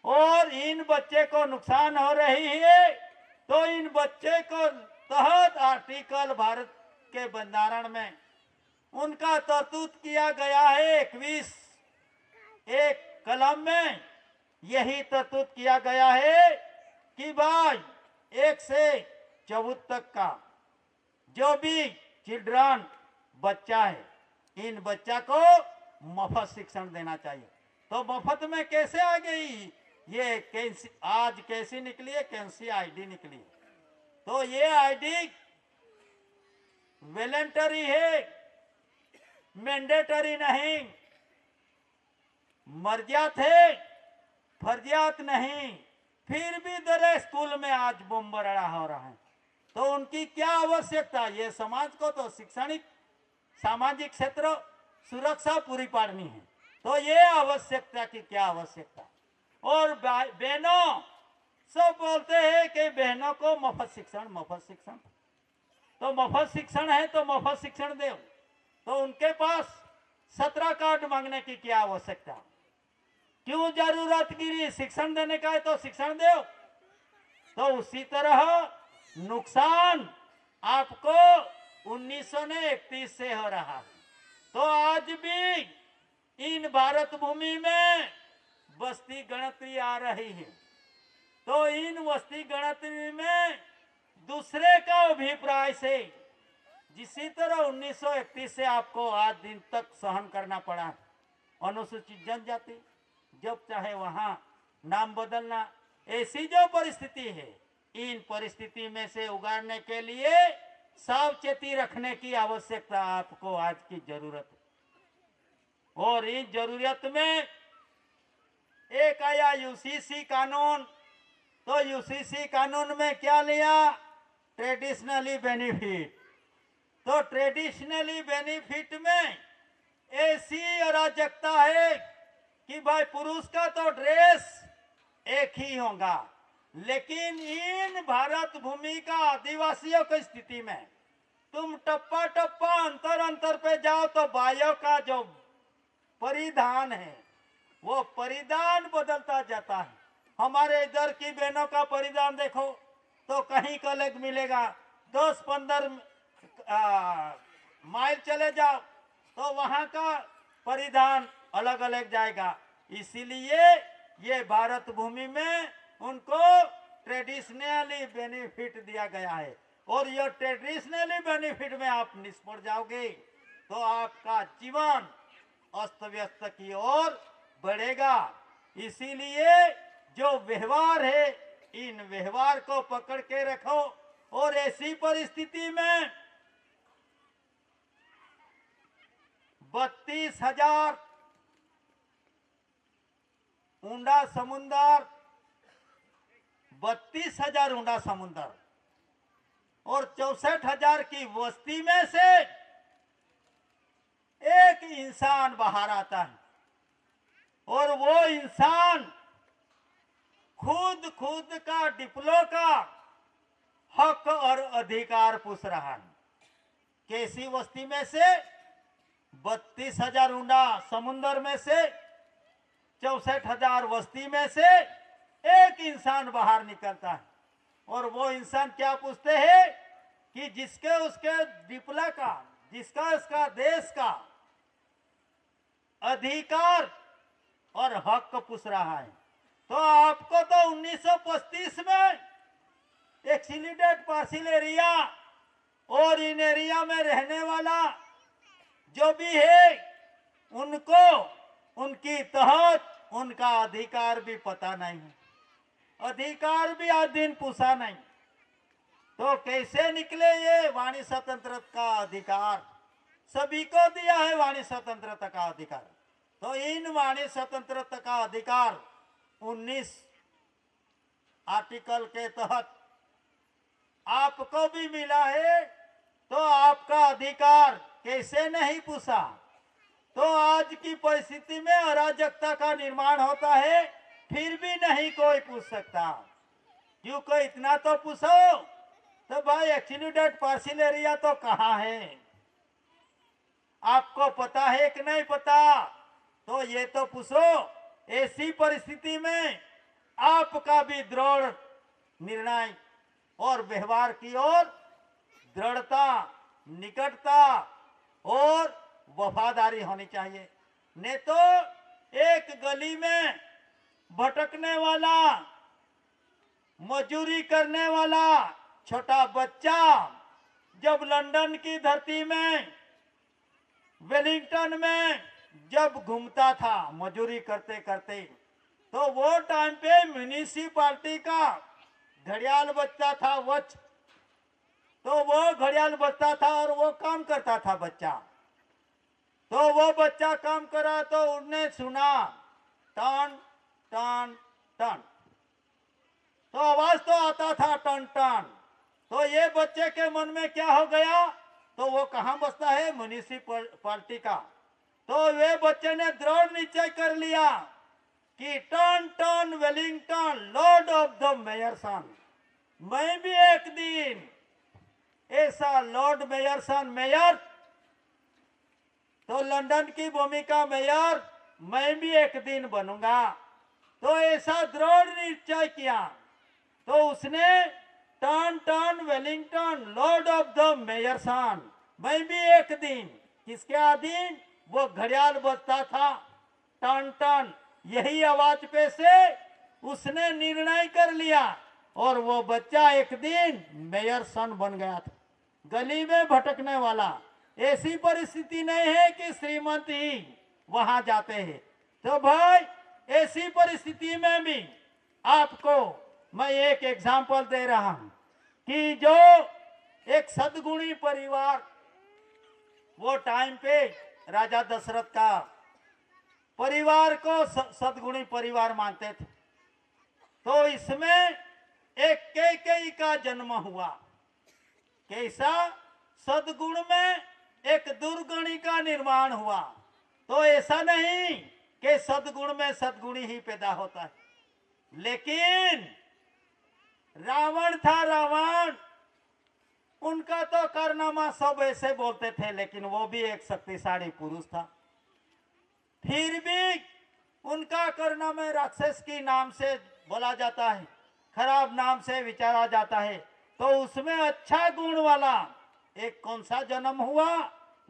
और इन बच्चे को नुकसान हो रही है तो इन बच्चे को तहत आर्टिकल भारत के बंधारण में उनका तरतूत किया गया है। 21 एक कलम में यही तरतूत किया गया है कि भाई 1 से 14 तक का जो भी चिल्ड्रन बच्चा है, इन बच्चा को मुफ्त शिक्षण देना चाहिए। तो मुफ्त में कैसे आ गई ये? आज कैसी निकली है? कैसी आईडी निकली? तो ये आईडी वॉलंटरी है, मैंडेटरी नहीं। मर्जियात है, फर्जियात नहीं। फिर भी दर स्कूल में आज बमबराड़ा हो रहा है। तो उनकी क्या आवश्यकता? ये समाज को तो शैक्षणिक, सामाजिक क्षेत्र सुरक्षा पूरी पाड़नी है। तो ये आवश्यकता की क्या आवश्यकता? और बहनों सब बोलते हैं कि बहनों को मुफ्त शिक्षण, मुफ्त शिक्षण। तो मुफ्त शिक्षण है तो मुफ्त शिक्षण दो। तो उनके पास 17 कार्ड मांगने की क्या आवश्यकता? क्यों जरूरत गिरी? शिक्षण देने का है तो शिक्षण दो। तो उसी तरह नुकसान आपको 1931 से हो रहा है। तो आज भी इन भारत भूमि में बस्ती गणतरी आ रही है। तो इन बस्ती गणतरी में दूसरे का अभिप्राय से, जिसी तरह 1931 से आपको आज दिन तक सहन करना पड़ा, अनुसूचित जनजाति जब चाहे वहां नाम बदलना, ऐसी जो परिस्थिति है, इन परिस्थिति में से उगारने के लिए सावचेती रखने की आवश्यकता आपको आज की जरूरत है। और इस जरूरत में एक आया यूसीसी कानून। तो यूसीसी कानून में क्या लिया? Traditionally benefit. तो ट्रेडिशनली बेनिफिट में ऐसी अराजकता है कि भाई पुरुष का तो ड्रेस एक ही होगा, लेकिन इन भारत भूमि का आदिवासियों की स्थिति में तुम टप्पा टप्पा अंतर अंतर पे जाओ तो बायों का जो परिधान है वो परिधान बदलता जाता है। हमारे इधर की बहनों का परिधान देखो तो कहीं का अलग मिलेगा। 10-15 माइल चले जाओ तो वहां का परिधान अलग अलग जाएगा। इसीलिए ये भारत भूमि में उनको ट्रेडिशनली बेनिफिट दिया गया है। और ये ट्रेडिशनली बेनिफिट में आप निष्फल जाओगे तो आपका जीवन अस्त व्यस्त की ओर बढ़ेगा। इसीलिए जो व्यवहार है इन व्यवहार को पकड़ के रखो। और ऐसी परिस्थिति में 32,000 ऊंडा समुंदर, 32,000 ऊंडा समुंदर और 64,000 की वस्ती में से एक इंसान बाहर आता है और वो इंसान खुद का डिप्लो का हक और अधिकार पूछ रहा है। कैसी वस्ती में से? 32,000 ऊंडा समुंदर में से, 64,000 वस्ती में से एक इंसान बाहर निकलता है और वो इंसान क्या पूछते हैं कि जिसके उसके डिप्ला का, जिसका उसका देश का अधिकार और हक पूछ रहा है। तो आपको तो 1935 में एक्सीडेंट पार्सिल एरिया और इन एरिया में रहने वाला जो भी है उनको उनकी तहत उनका अधिकार भी पता नहीं है, अधिकार भी आज दिन पूछा नहीं। तो कैसे निकले ये वाणी स्वतंत्रता का अधिकार? सभी को दिया है वाणी स्वतंत्रता का अधिकार। तो इन वाणी स्वतंत्रता का अधिकार 19 आर्टिकल के तहत आपको भी मिला है। तो आपका अधिकार कैसे नहीं पूछा? तो आज की परिस्थिति में अराजकता का निर्माण होता है, फिर भी नहीं कोई पूछ सकता। क्यों? कोई इतना तो पूछो। तो भाई एक्सीडेंट पार्सिल एरिया तो कहाँ है? आपको पता है कि नहीं पता? तो ये तो पूछो। ऐसी परिस्थिति में आपका भी दृढ़ निर्णय और व्यवहार की ओर दृढ़ता, निकटता और वफादारी होनी चाहिए। नहीं तो एक गली में भटकने वाला, मजूरी करने वाला छोटा बच्चा जब लंदन की धरती में, वेलिंगटन में जब घूमता था मजूरी करते करते, तो वो टाइम पे म्युनिसिपालिटी का घड़ियाल बजता था, वच। तो वो घड़ियाल बजता था और वो काम करता था बच्चा। तो वो बच्चा काम करा तो उन्हें सुना टन टन टन, तो आवाज तो आता था टन टन। तो ये बच्चे के मन में क्या हो गया? तो वो कहाँ बसता है? म्युनिसिपालिटी का। तो वे बच्चे ने दृढ़ निश्चय कर लिया कि turn turn Wellington lord of the mayor son, मैं भी एक दिन ऐसा लॉर्ड मेयर सन, मेयर तो लंदन की भूमि का मेयर मैं भी एक दिन बनूंगा। तो ऐसा दृढ़ निश्चय किया। तो उसने turn turn Wellington lord of the mayor son, मैं भी एक दिन, किसके अधीन? वो घड़ियाल बजता था टन टन, यही आवाज पे से उसने निर्णय कर लिया और वो बच्चा एक दिन मेयर सन बन गया था, गली में भटकने वाला। ऐसी परिस्थिति नहीं है कि श्रीमंत ही वहां जाते हैं। तो भाई ऐसी परिस्थिति में भी आपको मैं एक एग्जाम्पल दे रहा हूं कि जो एक सद्गुणी परिवार, वो टाइम पे राजा दशरथ का परिवार को सद्गुणी परिवार मानते थे। तो इसमें एक कैकेयी का जन्म हुआ। कैसा? सद्गुण में एक दुर्गुणी का निर्माण हुआ। तो ऐसा नहीं कि सद्गुण में सद्गुणी ही पैदा होता है, लेकिन रावण था, रावण, उनका तो कारनामा सब ऐसे बोलते थे, लेकिन वो भी एक शक्तिशाली पुरुष था। फिर भी उनका कारनामा राक्षस की नाम से बोला जाता है, खराब नाम से विचारा जाता है। तो उसमें अच्छा गुण वाला एक कौन सा जन्म हुआ?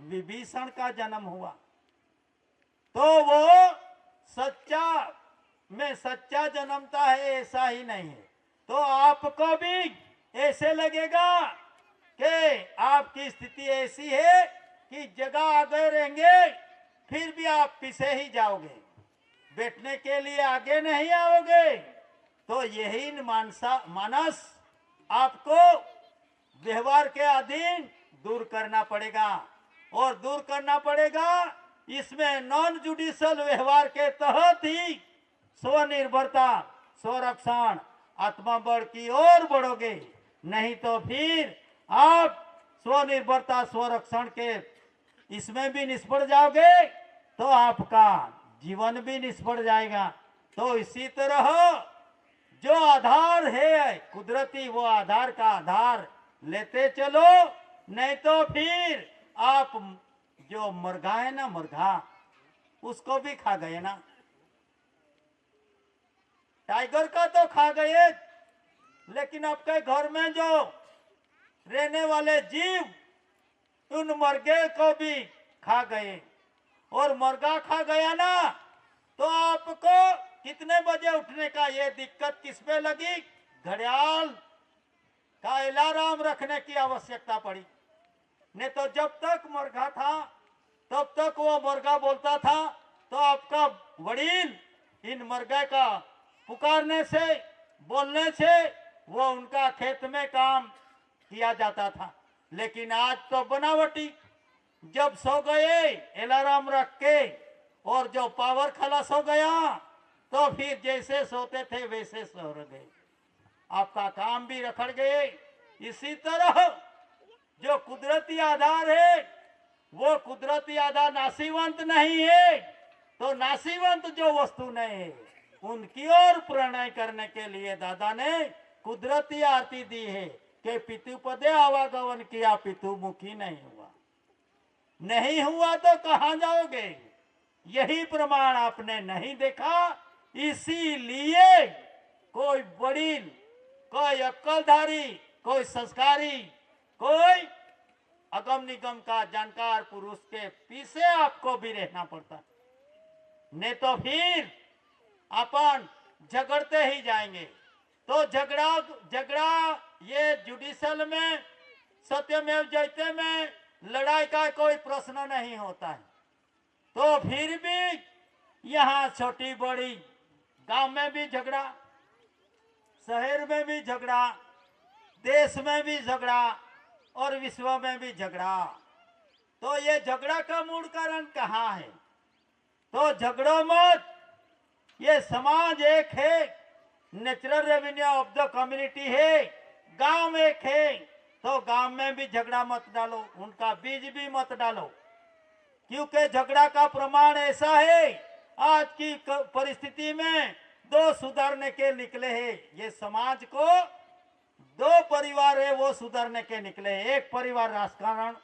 विभीषण का जन्म हुआ। तो वो सच्चा में सच्चा जन्मता है, ऐसा ही नहीं है। तो आपको भी ऐसे लगेगा कि आपकी स्थिति ऐसी है कि जगह आगे रहेंगे, फिर भी आप पीछे ही जाओगे, बैठने के लिए आगे नहीं आओगे। तो यही मानस आपको व्यवहार के अधीन दूर करना पड़ेगा, और दूर करना पड़ेगा इसमें नॉन जुडिशियल व्यवहार के तहत ही स्वनिर्भरता, स्वरक्षण, आत्मबल की ओर बढ़ोगे। नहीं तो फिर आप स्वनिर्भरता, स्वरक्षण के इसमें भी निष्फल जाओगे, तो आपका जीवन भी निष्फल जाएगा। तो इसी तरह जो आधार है कुदरती, वो आधार का आधार लेते चलो, नहीं तो फिर आप जो मुर्गा है ना, मुर्गा उसको भी खा गए ना। टाइगर का तो खा गए, लेकिन आपके घर में जो रहने वाले जीव उन मुर्गे को भी खा गए, और मुर्गा खा गया ना, तो आपको कितने बजे उठने का ये दिक्कत किस पे लगी? घड़ियाल का अलार्म रखने की आवश्यकता पड़ी। नहीं तो जब तक मुर्गा था तब तक वो मुर्गा बोलता था, तो आपका वडील इन मुर्गे का पुकारने से, बोलने से वो उनका खेत में काम किया जाता था। लेकिन आज तो बनावटी, जब सो गए अलार्म रख के और जो पावर खलास हो गया, तो फिर जैसे सोते थे वैसे सो गए, आपका काम भी रखड़ गए। इसी तरह जो कुदरती आधार है, वो कुदरती आधार नासीवंत नहीं है, तो नासीवंत जो वस्तु नहीं है उनकी ओर प्रणय करने के लिए दादा ने कुदरती आरती दी है कि पितु पदे आवागमन किया, पितु मुखी नहीं हुआ। नहीं हुआ तो कहां जाओगे? यही प्रमाण आपने नहीं देखा, इसीलिए कोई वडील, कोई अक्लधारी, कोई संस्कारी, कोई अगम निगम का जानकार पुरुष के पीछे आपको भी रहना पड़ता, नहीं तो फिर अपन झगड़ते ही जाएंगे। तो झगड़ा ये जुडिशियल में, सत्यमेव जयते में लड़ाई का कोई प्रश्न नहीं होता है। तो फिर भी यहाँ छोटी बड़ी, गांव में भी झगड़ा, शहर में भी झगड़ा, देश में भी झगड़ा, और विश्व में भी झगड़ा। तो ये झगड़ा का मूल कारण कहाँ है? तो झगड़ो मत, ये समाज एक है, natural revenue of the community है, गांव एक है, तो गांव में भी झगड़ा मत डालो, उनका बीज भी मत डालो, क्योंकि झगड़ा का प्रमाण ऐसा है आज की परिस्थिति में दो सुधारने के निकले हैं। ये समाज को दो परिवार है वो सुधारने के निकले हैं, एक परिवार राजकारण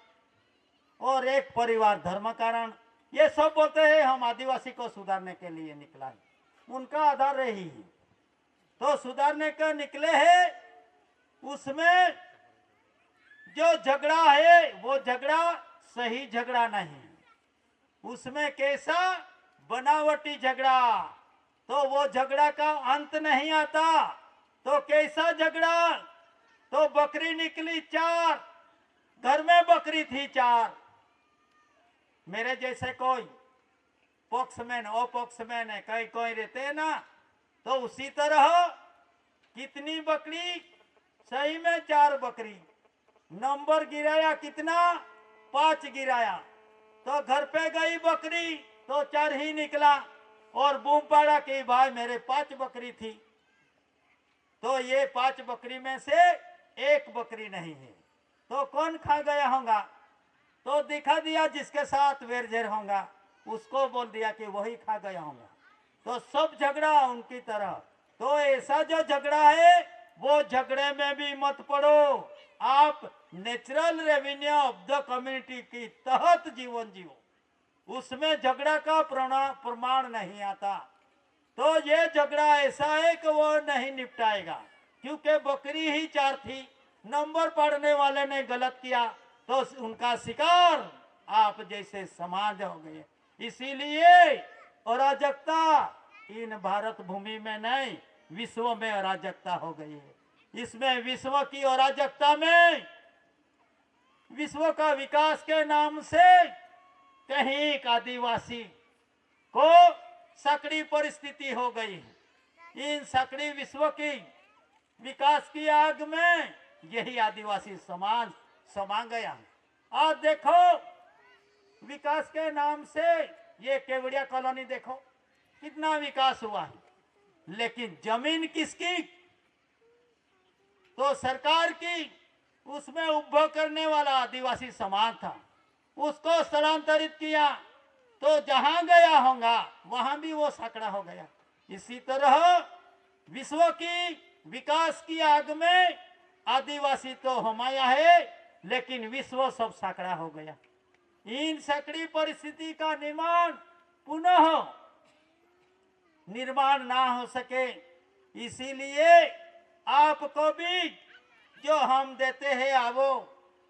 और एक परिवार धर्म कारण। ये सब बोलते हैं हम आदिवासी को सुधारने के लिए निकला है, उनका आधार रही है। तो सुधारने के निकले हैं, उसमें जो झगड़ा है वो झगड़ा सही झगड़ा नहीं, उसमें कैसा बनावटी झगड़ा, तो वो झगड़ा का अंत नहीं आता। तो कैसा झगड़ा? तो बकरी निकली 4, घर में बकरी थी 4, मेरे जैसे कोई पॉक्समैन अपॉक्समैन है, कई कोई रहते हैं ना, तो उसी तरह कितनी बकरी? सही में 4 बकरी, नंबर गिराया कितना? 5 गिराया, तो घर पे गई बकरी तो 4 ही निकला, और बूम पाड़ा कि भाई मेरे 5 बकरी थी। तो ये 5 बकरी में से 1 बकरी नहीं है, तो कौन खा गया होगा? तो दिखा दिया जिसके साथ वेरझेर होगा उसको बोल दिया कि वही खा गया होगा। तो सब झगड़ा उनकी तरह। तो ऐसा जो झगड़ा है वो झगड़े में भी मत पड़ो, आप natural revenue of the community की तहत जीवन जियो, उसमें झगड़ा का प्रमाण नहीं आता। तो ये झगड़ा ऐसा है कि वो नहीं निपटाएगा, क्योंकि बकरी ही 4 थी, नंबर पढ़ने वाले ने गलत किया तो उनका शिकार आप जैसे समाज हो गए। इसीलिए अराजकता इन भारत भूमि में नहीं, विश्व में अराजकता हो गई है। इसमें विश्व की अराजकता में विश्व का विकास के नाम से कहीं एक आदिवासी को सकड़ी परिस्थिति हो गई है। इन सकड़ी विश्व की विकास की आग में यही आदिवासी समाज समा गया। आज देखो विकास के नाम से ये केवड़िया कॉलोनी देखो कितना विकास हुआ है, लेकिन जमीन किसकी? तो सरकार की। उसमें उपभोग करने वाला आदिवासी समाज था, उसको स्थलांतरित किया तो जहां गया होगा वहां भी वो साकड़ा हो गया। इसी तरह विश्व की विकास की आग में आदिवासी तो हमाया है, लेकिन विश्व सब साकड़ा हो गया। इन सकड़ी परिस्थिति का निर्माण पुनः निर्माण ना हो सके, इसीलिए आपको भी जो हम देते हैं आवो,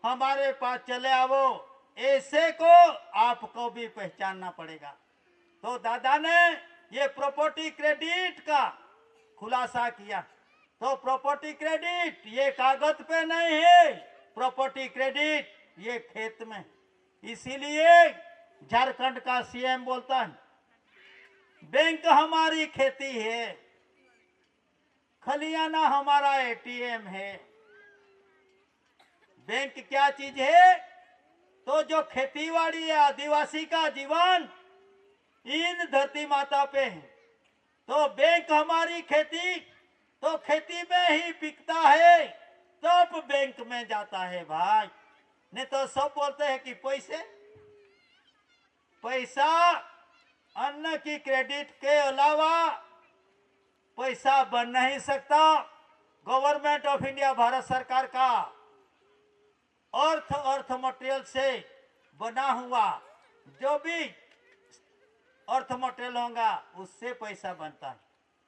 हमारे पास चले आवो, ऐसे को आपको भी पहचानना पड़ेगा। तो दादा ने ये प्रॉपर्टी क्रेडिट का खुलासा किया। तो प्रॉपर्टी क्रेडिट ये कागज पे नहीं है, प्रॉपर्टी क्रेडिट ये खेत में। इसीलिए झारखंड का सीएम बोलता है बैंक हमारी खेती है, खलियाना हमारा एटीएम है। बैंक क्या चीज है? तो जो खेतीबाड़ी है, आदिवासी का जीवन इन धरती माता पे है। तो बैंक हमारी खेती, तो खेती में ही बिकता है तब बैंक में जाता है भाई। नहीं तो सब बोलते हैं कि पैसा अन्न की क्रेडिट के अलावा पैसा बन नहीं सकता। गवर्नमेंट ऑफ इंडिया भारत सरकार का अर्थ मटेरियल से बना हुआ जो भी अर्थ मटेरियल होगा उससे पैसा बनता है।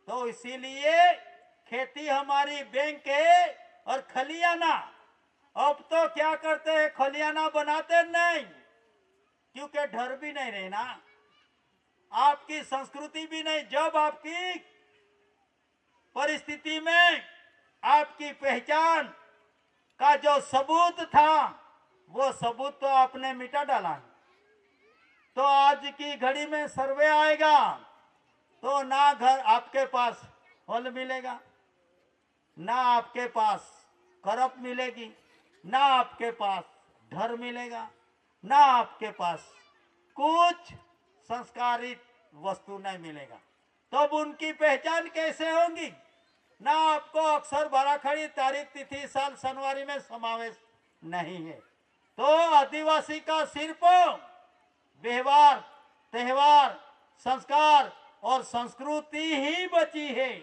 तो इसीलिए खेती हमारी बैंक है। और खलियाना अब तो क्या करते हैं, खलियाना बनाते नहीं, क्योंकि डर भी नहीं रहे ना, आपकी संस्कृति भी नहीं। जब आपकी परिस्थिति में आपकी पहचान का जो सबूत था वो सबूत तो आपने मिटा डाला। तो आज की घड़ी में सर्वे आएगा तो ना घर आपके पास हल मिलेगा, ना आपके पास करप मिलेगी, ना आपके पास घर मिलेगा, ना आपके पास कुछ संस्कारित वस्तु नहीं मिलेगा। तब उनकी पहचान कैसे होगी? ना आपको अक्सर भराखड़ी तारीख तिथि साल सनवारी में समावेश नहीं है। तो आदिवासी का सिर्फ व्यवहार, त्योहार, संस्कार और संस्कृति ही बची है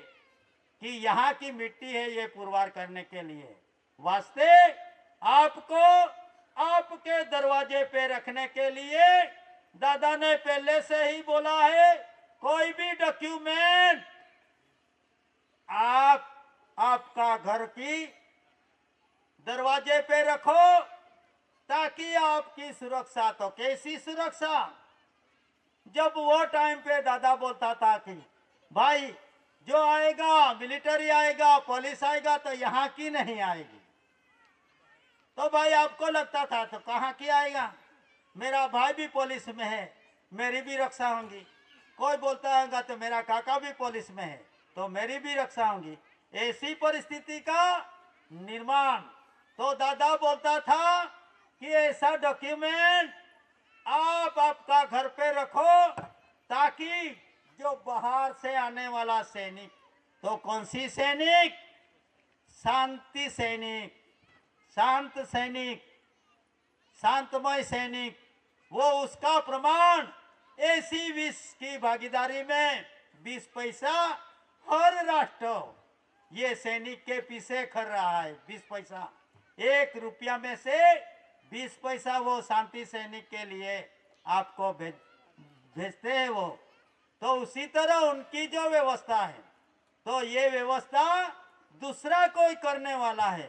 कि यहाँ की मिट्टी है ये पुरवार करने के लिए। वास्ते आपको आपके दरवाजे पे रखने के लिए दादा ने पहले से ही बोला है, कोई भी डॉक्यूमेंट आपका घर की दरवाजे पे रखो ताकि आपकी सुरक्षा। तो कैसी सुरक्षा? जब वो टाइम पे दादा बोलता था कि भाई जो आएगा मिलिट्री आएगा, पुलिस आएगा तो यहाँ की नहीं आएगी। तो भाई आपको लगता था तो कहाँ की आएगा, मेरा भाई भी पुलिस में है, मेरी भी रक्षा होगी। कोई बोलता होगा तो मेरा काका भी पुलिस में है तो मेरी भी रक्षा होगी। ऐसी परिस्थिति का निर्माण तो दादा बोलता था कि ऐसा डॉक्यूमेंट आपका घर पे रखो ताकि जो बाहर से आने वाला सैनिक, तो कौन सी सैनिक? शांति सैनिक, शांत सैनिक, शांतमय सैनिक, वो उसका प्रमाण ऐसी विश्व की भागीदारी में 20 पैसा हर राष्ट्र ये सैनिक के पीछे खर रहा है। 20 पैसा, 1 रुपया में से 20 पैसा वो शांति सैनिक के लिए आपको भेजते हैं वो। तो उसी तरह उनकी जो व्यवस्था है, तो ये व्यवस्था दूसरा कोई करने वाला है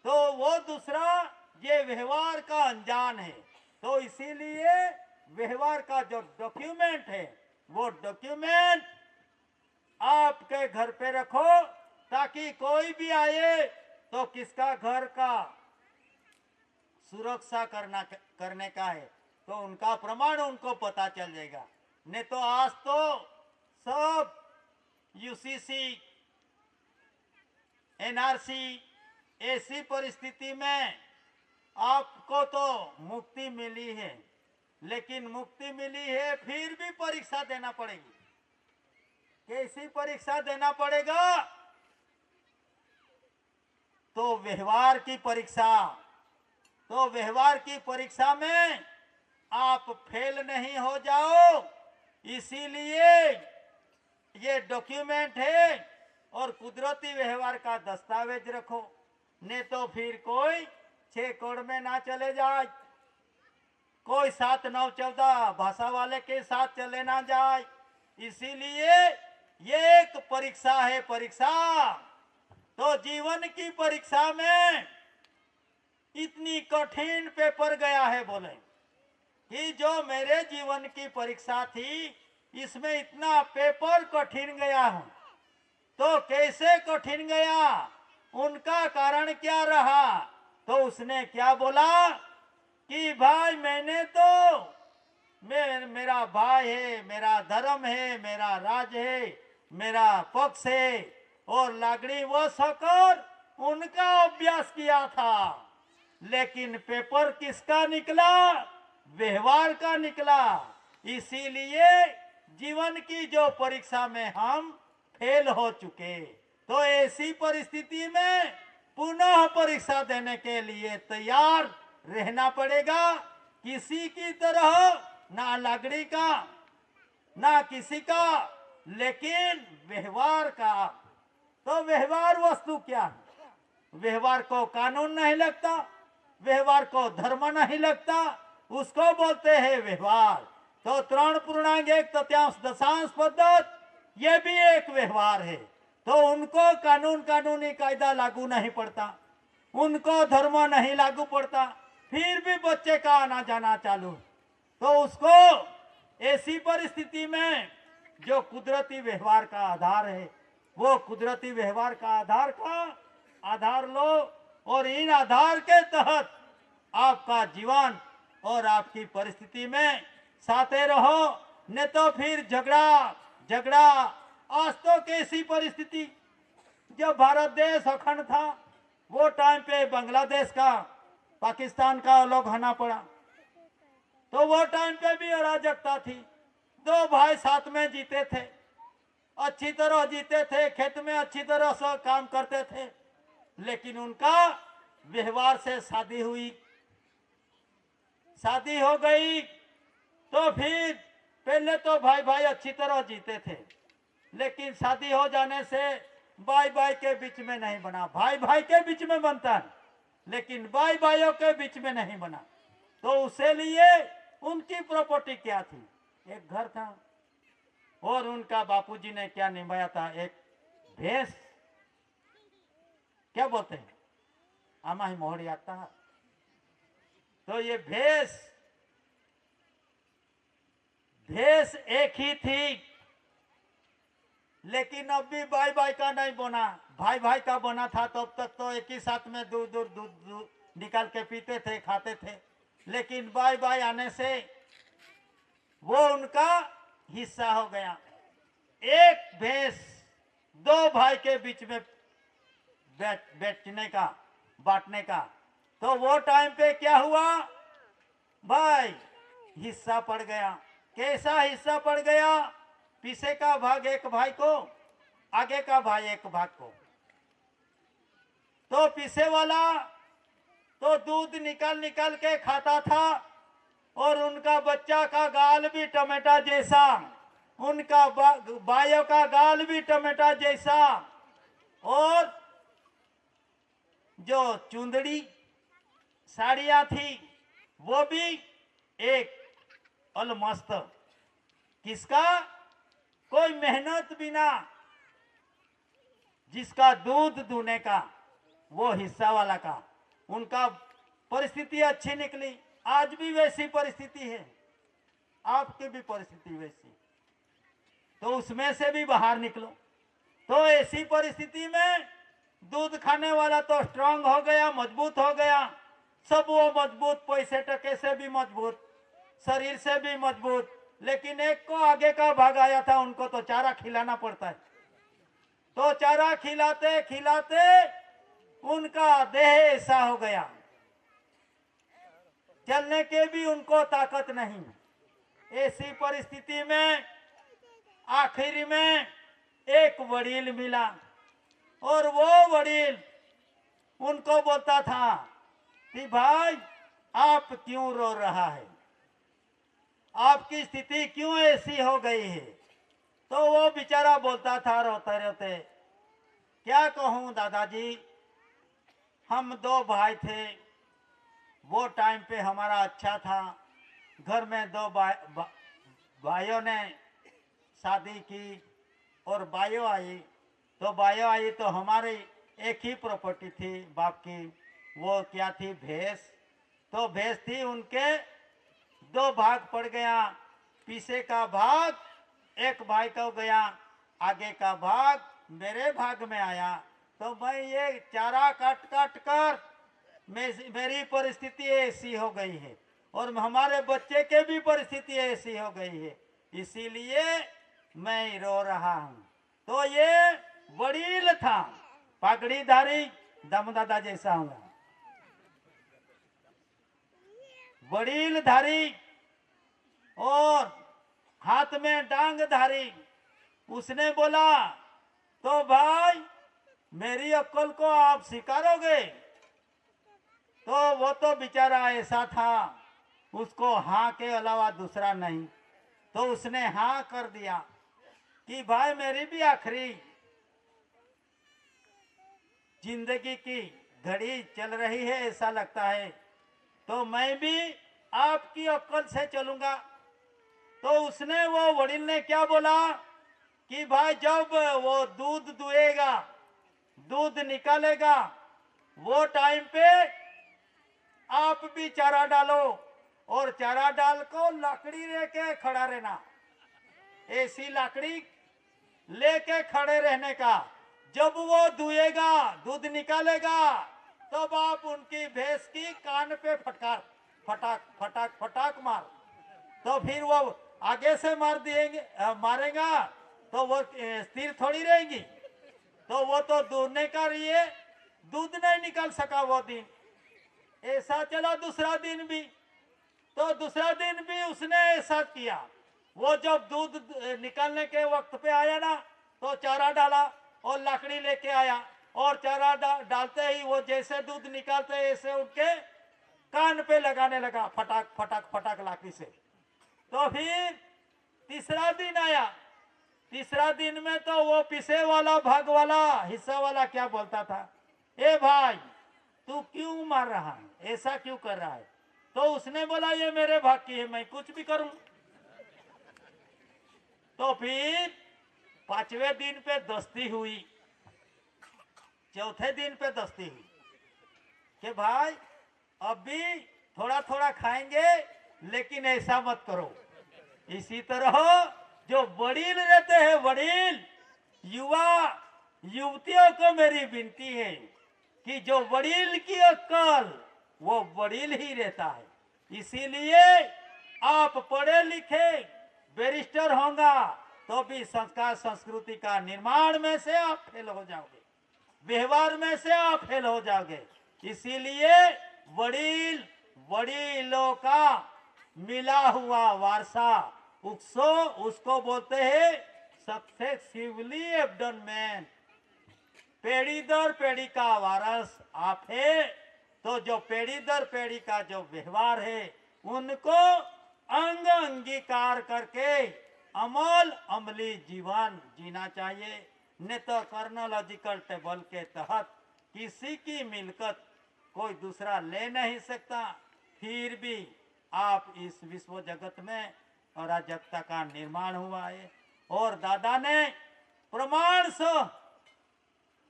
तो वो दूसरा ये व्यवहार का अनजान है। तो इसीलिए व्यवहार का जो डॉक्यूमेंट है वो डॉक्यूमेंट आपके घर पे रखो ताकि कोई भी आए तो किसका घर का सुरक्षा करने का है तो उनका प्रमाण उनको पता चल जाएगा। नहीं तो आज तो सब यूसीसी एनआरसी, ऐसी परिस्थिति में आपको तो मुक्ति मिली है, लेकिन मुक्ति मिली है फिर भी परीक्षा देना पड़ेगी। कैसी परीक्षा देना पड़ेगा? तो व्यवहार की परीक्षा। तो व्यवहार की परीक्षा में आप फेल नहीं हो जाओ, इसीलिए ये डॉक्यूमेंट है और कुदरती व्यवहार का दस्तावेज रखो, नहीं तो फिर कोई 6 कोड में ना चले जाए, कोई 7, 9, 14 भाषा वाले के साथ चले ना जाए। इसीलिए ये एक परीक्षा है, परीक्षा। तो जीवन की परीक्षा में इतनी कठिन पेपर गया है, बोले कि जो मेरे जीवन की परीक्षा थी इसमें इतना पेपर कठिन गया हूं। तो कैसे कठिन गया, उनका कारण क्या रहा? तो उसने क्या बोला कि भाई मैंने तो मेरा भाई है, मेरा धर्म है, मेरा राज है, मेरा पक्ष है और लागड़ी वश होकर उनका अभ्यास किया था, लेकिन पेपर किसका निकला? व्यवहार का निकला। इसीलिए जीवन की जो परीक्षा में हम फेल हो चुके। तो ऐसी परिस्थिति में पुनः परीक्षा देने के लिए तैयार रहना पड़ेगा। किसी की तरह ना लागड़ी का ना किसी का, लेकिन व्यवहार का। तो व्यवहार वस्तु क्या है? व्यवहार को कानून नहीं लगता, व्यवहार को धर्म नहीं लगता, उसको बोलते हैं व्यवहार। तो 3.1 पद्धत ये भी एक व्यवहार है। तो उनको कानूनी कायदा लागू नहीं पड़ता, उनको धर्म नहीं लागू पड़ता, फिर भी बच्चे का आना जाना चालू। तो उसको ऐसी परिस्थिति में जो कुदरती व्यवहार का आधार है, वो कुदरती व्यवहार का आधार लो और इन आधार के तहत आपका जीवन और आपकी परिस्थिति में साथे रहो, नहीं तो फिर झगड़ा। आज तो कैसी परिस्थिति, जब भारत देश अखंड था वो टाइम पे बांग्लादेश का, पाकिस्तान का अलग होना पड़ा। तो वो टाइम पे भी अराजकता थी। 2 भाई साथ में जीते थे, अच्छी तरह जीते थे, खेत में अच्छी तरह से काम करते थे, लेकिन उनका व्यवहार से शादी हुई, शादी हो गई। तो फिर पहले तो भाई अच्छी तरह जीते थे, लेकिन शादी हो जाने से भाई के बीच में नहीं बना। भाई के बीच में बनता है, लेकिन भाइयों के बीच में नहीं बना। तो उसे लिए उनकी प्रॉपर्टी क्या थी? एक घर था, और उनका बापूजी ने क्या निभाया था? एक भैंस, क्या बोलते हैं, आमा ही मोहड़ी आता है। तो ये भैंस एक ही थी, लेकिन अब भी भाई का नहीं बना। भाई का बना था तो अब तक तो एक ही साथ में दूध निकाल के पीते थे, खाते थे। लेकिन भाई आने से वो उनका हिस्सा हो गया। एक भैंस 2 भाई के बीच में बैठने का, बांटने का। तो वो टाइम पे क्या हुआ भाई? हिस्सा पड़ गया। कैसा हिस्सा पड़ गया? पीछे का भाग एक भाई को, आगे का भाई एक भाग को। तो पीछे वाला तो दूध निकाल के खाता था, और उनका बच्चा का गाल भी टमाटर जैसा, उनका भाइयों का गाल भी टमाटर जैसा, और जो चुंदड़ी साड़ियां थी वो भी एक अलमस्त। किसका? कोई मेहनत बिना, जिसका दूध दूने का वो हिस्सा वाला का। उनका परिस्थिति अच्छी निकली। आज भी वैसी परिस्थिति है, आपकी भी परिस्थिति वैसी। तो उसमें से भी बाहर निकलो। तो ऐसी परिस्थिति में दूध खाने वाला तो स्ट्रांग हो गया, मजबूत हो गया। सब वो मजबूत, पैसे टके से भी मजबूत, शरीर से भी मजबूत। लेकिन एक को आगे का भाग आया था, उनको तो चारा खिलाना पड़ता है। तो चारा खिलाते खिलाते उनका देह ऐसा हो गया, चलने के भी उनको ताकत नहीं। ऐसी परिस्थिति में आखिर में एक वडील मिला और वो वडील उनको बोलता था कि भाई आप क्यों रो रहा है, आपकी स्थिति क्यों ऐसी हो गई है। तो वो बेचारा बोलता था रोते रोते, क्या कहूँ दादाजी, हम दो भाई थे, वो टाइम पे हमारा अच्छा था, घर में दो भाइयों ने शादी की और बायो आई, तो बायो आई तो हमारी एक ही प्रॉपर्टी थी बाप की, वो क्या थी, भैंस। तो भैंस थी, उनके दो भाग पड़ गया, पीछे का भाग एक भाई को गया, आगे का भाग मेरे भाग में आया। तो मैं ये चारा काट काट कर मेरी परिस्थिति ऐसी हो गई है और हमारे बच्चे के भी परिस्थिति ऐसी हो गई है, इसीलिए मैं रो रहा हूँ। तो ये वडील था, पगड़ीधारी दमदादा जैसा हूँ, वडीलधारी और हाथ में डांग धारी। उसने बोला, तो भाई मेरी अक्ल को आप स्वीकारोगे। तो वो तो बेचारा ऐसा था, उसको हाँ के अलावा दूसरा नहीं। तो उसने हाँ कर दिया कि भाई मेरी भी आखिरी जिंदगी की घड़ी चल रही है, ऐसा लगता है, तो मैं भी आपकी अक्ल से चलूंगा। तो उसने, वो वडील ने क्या बोला कि भाई जब वो दूध दुएगा, दूध निकालेगा, वो टाइम पे आप भी चारा डालो और चारा डाल को लकड़ी लेके खड़ा रहना, ऐसी लकड़ी लेके खड़े रहने का। जब वो दुएगा, दूध निकालेगा, तब आप उनकी भैंस की कान पे फटकार फटाक फटाक फटाक मार। तो फिर वो आगे से मार दिएंगे, मारेगा तो वो स्थिर थोड़ी रहेगी। तो वो तो दूधने का लिए दूध नहीं निकाल सका वो दिन। ऐसा चला दूसरा दिन भी, तो दूसरा दिन भी उसने ऐसा किया। वो जब दूध निकालने के वक्त पे आया ना, तो चारा डाला और लकड़ी लेके आया और चारा डालते ही वो जैसे दूध निकालते ऐसे उनके कान पे लगाने लगा, फटाक फटाक फटाक लाकड़ी से। तो फिर तीसरा दिन आया, तीसरा दिन में तो वो पीछे वाला भाग वाला हिस्सा वाला क्या बोलता था, ए भाई तू क्यों मार रहा है, ऐसा क्यों कर रहा है। तो उसने बोला ये मेरे भाग की है, मैं कुछ भी करूं। तो फिर पांचवें दिन पे दस्ती हुई, चौथे दिन पे दस्ती हुई कि भाई अभी थोड़ा थोड़ा खाएंगे, लेकिन ऐसा मत करो। इसी तरह जो वडील रहते हैं, वडील, युवा युवतियों को मेरी विनती है कि जो वडील की अक्ल, वो वडील ही रहता है। इसीलिए आप पढ़े लिखे बैरिस्टर होगा तो भी संस्कार संस्कृति का निर्माण में से आप फेल हो जाओगे, व्यवहार में से आप फेल हो जाओगे। इसीलिए वडील, वडीलों का मिला हुआ वारसा, उसको बोलते हैं सक्सेसिवली एब्डन मैन। पेढ़ी दर पेढ़ी का वारस आप है, तो जो पेढ़ी दर पेढ़ी का जो व्यवहार है उनको अंग अंगीकार करके अमल अमली जीवन जीना चाहिए। नहीं तो कर्नोलॉजिकल टेबल के तहत किसी की मिलकत कोई दूसरा ले नहीं सकता, फिर भी आप इस विश्व जगत में अराजकता का निर्माण हुआ है। और दादा ने प्रमाण से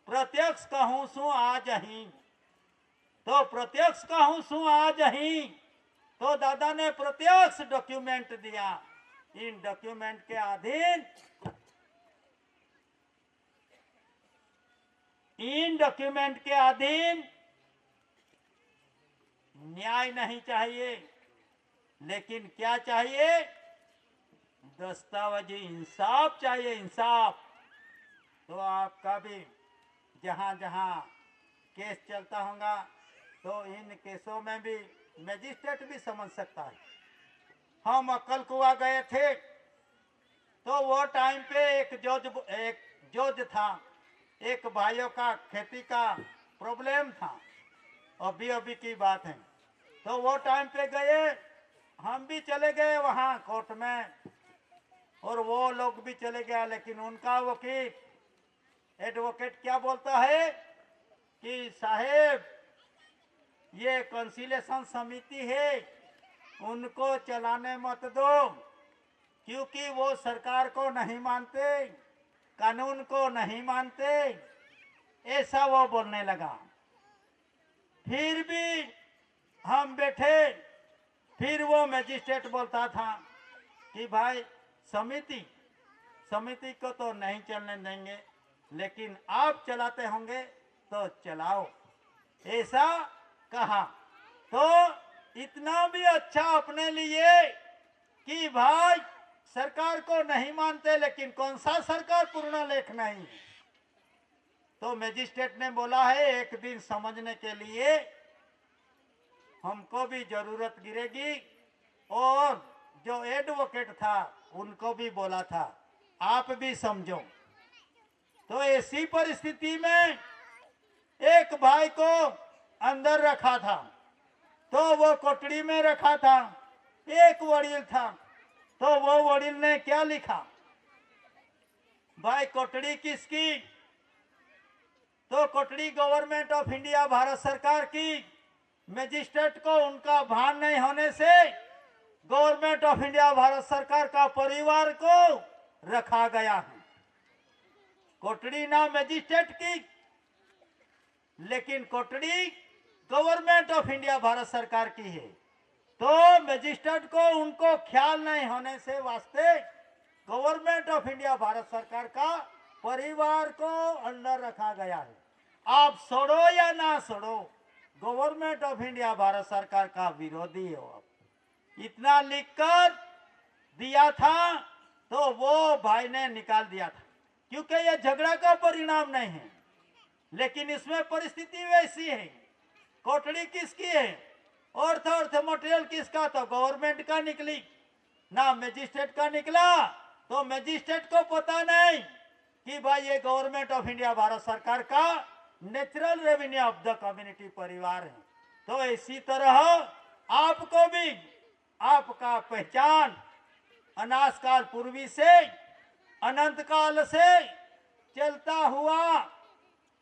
प्रत्यक्ष कहूं सु आज ही, तो प्रत्यक्ष कहूं सु आज ही, तो दादा ने प्रत्यक्ष डॉक्यूमेंट दिया। इन डॉक्यूमेंट के अधीन, इन डॉक्यूमेंट के अधीन न्याय नहीं चाहिए, लेकिन क्या चाहिए, दस्तावेजी इंसाफ चाहिए, इंसाफ। तो आपका भी जहाँ जहाँ केस चलता होगा तो इन केसों में भी मजिस्ट्रेट भी समझ सकता है। हम अक्कलकुआ गए थे तो वो टाइम पे एक जज था, एक भाइयों का खेती का प्रॉब्लम था, अभी अभी की बात है। तो वो टाइम पे गए, हम भी चले गए वहाँ कोर्ट में और वो लोग भी चले गया, लेकिन उनका वकील एडवोकेट क्या बोलता है कि साहेब ये कंसिलेशन समिति है, उनको चलाने मत दो, क्योंकि वो सरकार को नहीं मानते, कानून को नहीं मानते, ऐसा वो बोलने लगा। फिर भी हम बैठे, फिर वो मजिस्ट्रेट बोलता था कि भाई समिति को तो नहीं चलने देंगे, लेकिन आप चलाते होंगे तो चलाओ, ऐसा कहा। तो इतना भी अच्छा अपने लिए कि भाई सरकार को नहीं मानते, लेकिन कौन सा सरकार पूर्ण लेख नहीं। तो मजिस्ट्रेट ने बोला है एक दिन समझने के लिए हमको भी जरूरत गिरेगी, और जो एडवोकेट था उनको भी बोला था आप भी समझो। तो ऐसी परिस्थिति में एक भाई को अंदर रखा था, तो वो कोठड़ी में रखा था, एक वकील था, तो वो वकील ने क्या लिखा, भाई कोठड़ी किसकी, तो कोठड़ी गवर्नमेंट ऑफ इंडिया भारत सरकार की। मजिस्ट्रेट को उनका भान नहीं होने से गवर्नमेंट ऑफ इंडिया भारत सरकार का परिवार को रखा गया है। कोठड़ी ना मजिस्ट्रेट की, लेकिन कोठड़ी गवर्नमेंट ऑफ इंडिया भारत सरकार की है। तो मजिस्ट्रेट को उनको ख्याल नहीं होने से वास्ते गवर्नमेंट ऑफ इंडिया भारत सरकार का परिवार को अंदर रखा गया है। आप छोड़ो या ना छोड़ो, गवर्नमेंट ऑफ इंडिया भारत सरकार का विरोधी हो आप। इतना लिखकर दिया था तो वो भाई ने निकाल दिया था, क्योंकि यह झगड़ा का परिणाम नहीं है, लेकिन इसमें परिस्थिति वैसी है। कोठड़ी किसकी है, अर्थ मटेरियल किसका, तो गवर्नमेंट का निकली ना मजिस्ट्रेट का निकला। तो मजिस्ट्रेट को पता नहीं कि भाई ये गवर्नमेंट ऑफ इंडिया भारत सरकार का natural revenue of the community परिवार है। तो इसी तरह आपको भी आपका पहचान अनाज काल पूर्वी से अनंत काल से चलता हुआ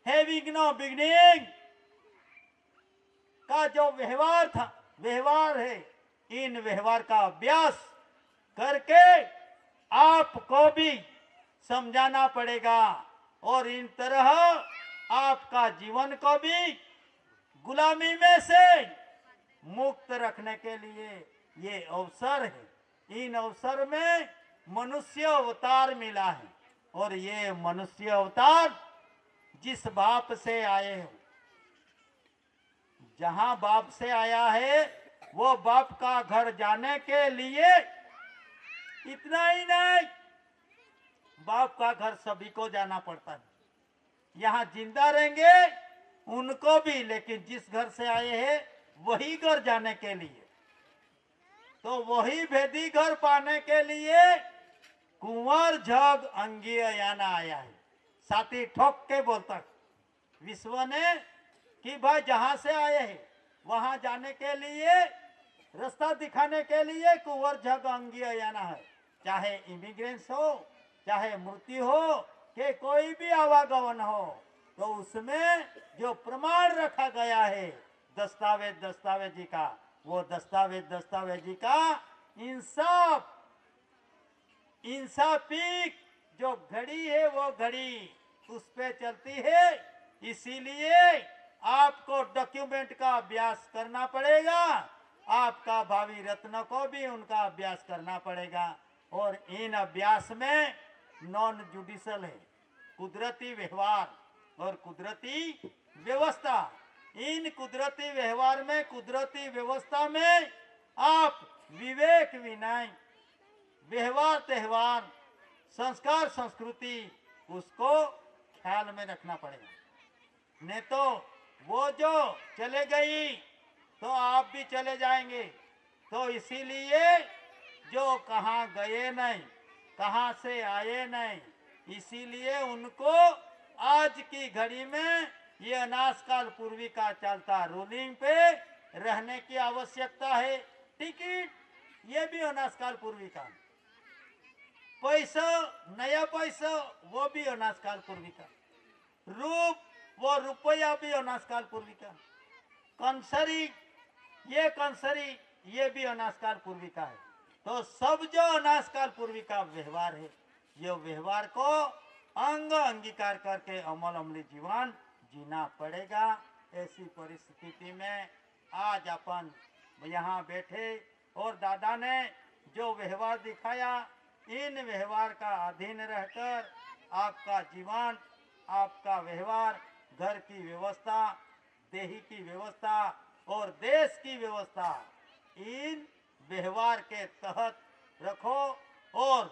हैविंग नो बिगिनिंग का जो व्यवहार था, व्यवहार है, इन व्यवहार का अभ्यास करके आपको भी समझाना पड़ेगा, और इन तरह आपका जीवन को भी गुलामी में से मुक्त रखने के लिए ये अवसर है। इन अवसर में मनुष्य अवतार मिला है, और ये मनुष्य अवतार जिस बाप से आए हो, जहां बाप से आया है वो बाप का घर जाने के लिए, इतना ही नहीं, बाप का घर सभी को जाना पड़ता है। यहाँ जिंदा रहेंगे उनको भी, लेकिन जिस घर से आए हैं वही घर जाने के लिए, तो वही भेदी घर पाने के लिए कुंवर झग अंगी याना आया है। साथी ठोक के बोलता विश्व ने कि भाई जहां से आए हैं वहां जाने के लिए, रास्ता दिखाने के लिए कुंवर झग अंगी याना है। चाहे इमिग्रेंट्स हो, चाहे मृत्यु हो, कि कोई भी आवागमन हो, तो उसमें जो प्रमाण रखा गया है दस्तावेजी का, वो दस्तावेजी का इंसाफिक जो घड़ी है वो घड़ी उस पे चलती है। इसीलिए आपको डॉक्यूमेंट का अभ्यास करना पड़ेगा, आपका भावी रत्न को भी उनका अभ्यास करना पड़ेगा। और इन अभ्यास में नॉन जुडिशल है, कुदरती व्यवहार और कुदरती व्यवस्था। इन कुदरती व्यवहार में, कुदरती व्यवस्था में आप विवेक विनय, व्यवहार त्यौहार, संस्कार संस्कृति उसको ख्याल में रखना पड़ेगा, नहीं तो वो जो चले गई तो आप भी चले जाएंगे। तो इसीलिए जो कहाँ गए नहीं, कहाँ से आए नहीं, इसीलिए उनको आज की घड़ी में ये अनाजकाल पूर्वी का चलता रूलिंग पे रहने की आवश्यकता है। टिकट ये भी अनाजकाल पूर्वी का, पैसा नया पैसा वो भी अनाजकाल पूर्वी का, रूप वो रुपया भी अनाजकाल पूर्वी का, कंसरी ये भी अनाजकाल पूर्वी का है। तो सब जो अनाजकाल पूर्वी का व्यवहार है, ये व्यवहार को अंगीकार करके अमल अमली जीवन जीना पड़ेगा। ऐसी परिस्थिति में आज अपन यहाँ बैठे और दादा ने जो व्यवहार दिखाया, इन व्यवहार का अधीन रहकर आपका जीवन, आपका व्यवहार, घर की व्यवस्था, देही की व्यवस्था और देश की व्यवस्था, इन व्यवहार के तहत रखो और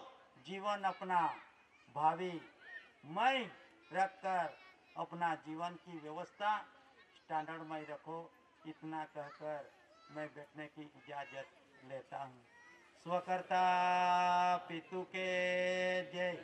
जीवन अपना भावी मय रखकर अपना जीवन की व्यवस्था स्टैंडर्ड में रखो। इतना कहकर मैं बैठने की इजाजत लेता हूँ। स्वकर्ता पितु के जय।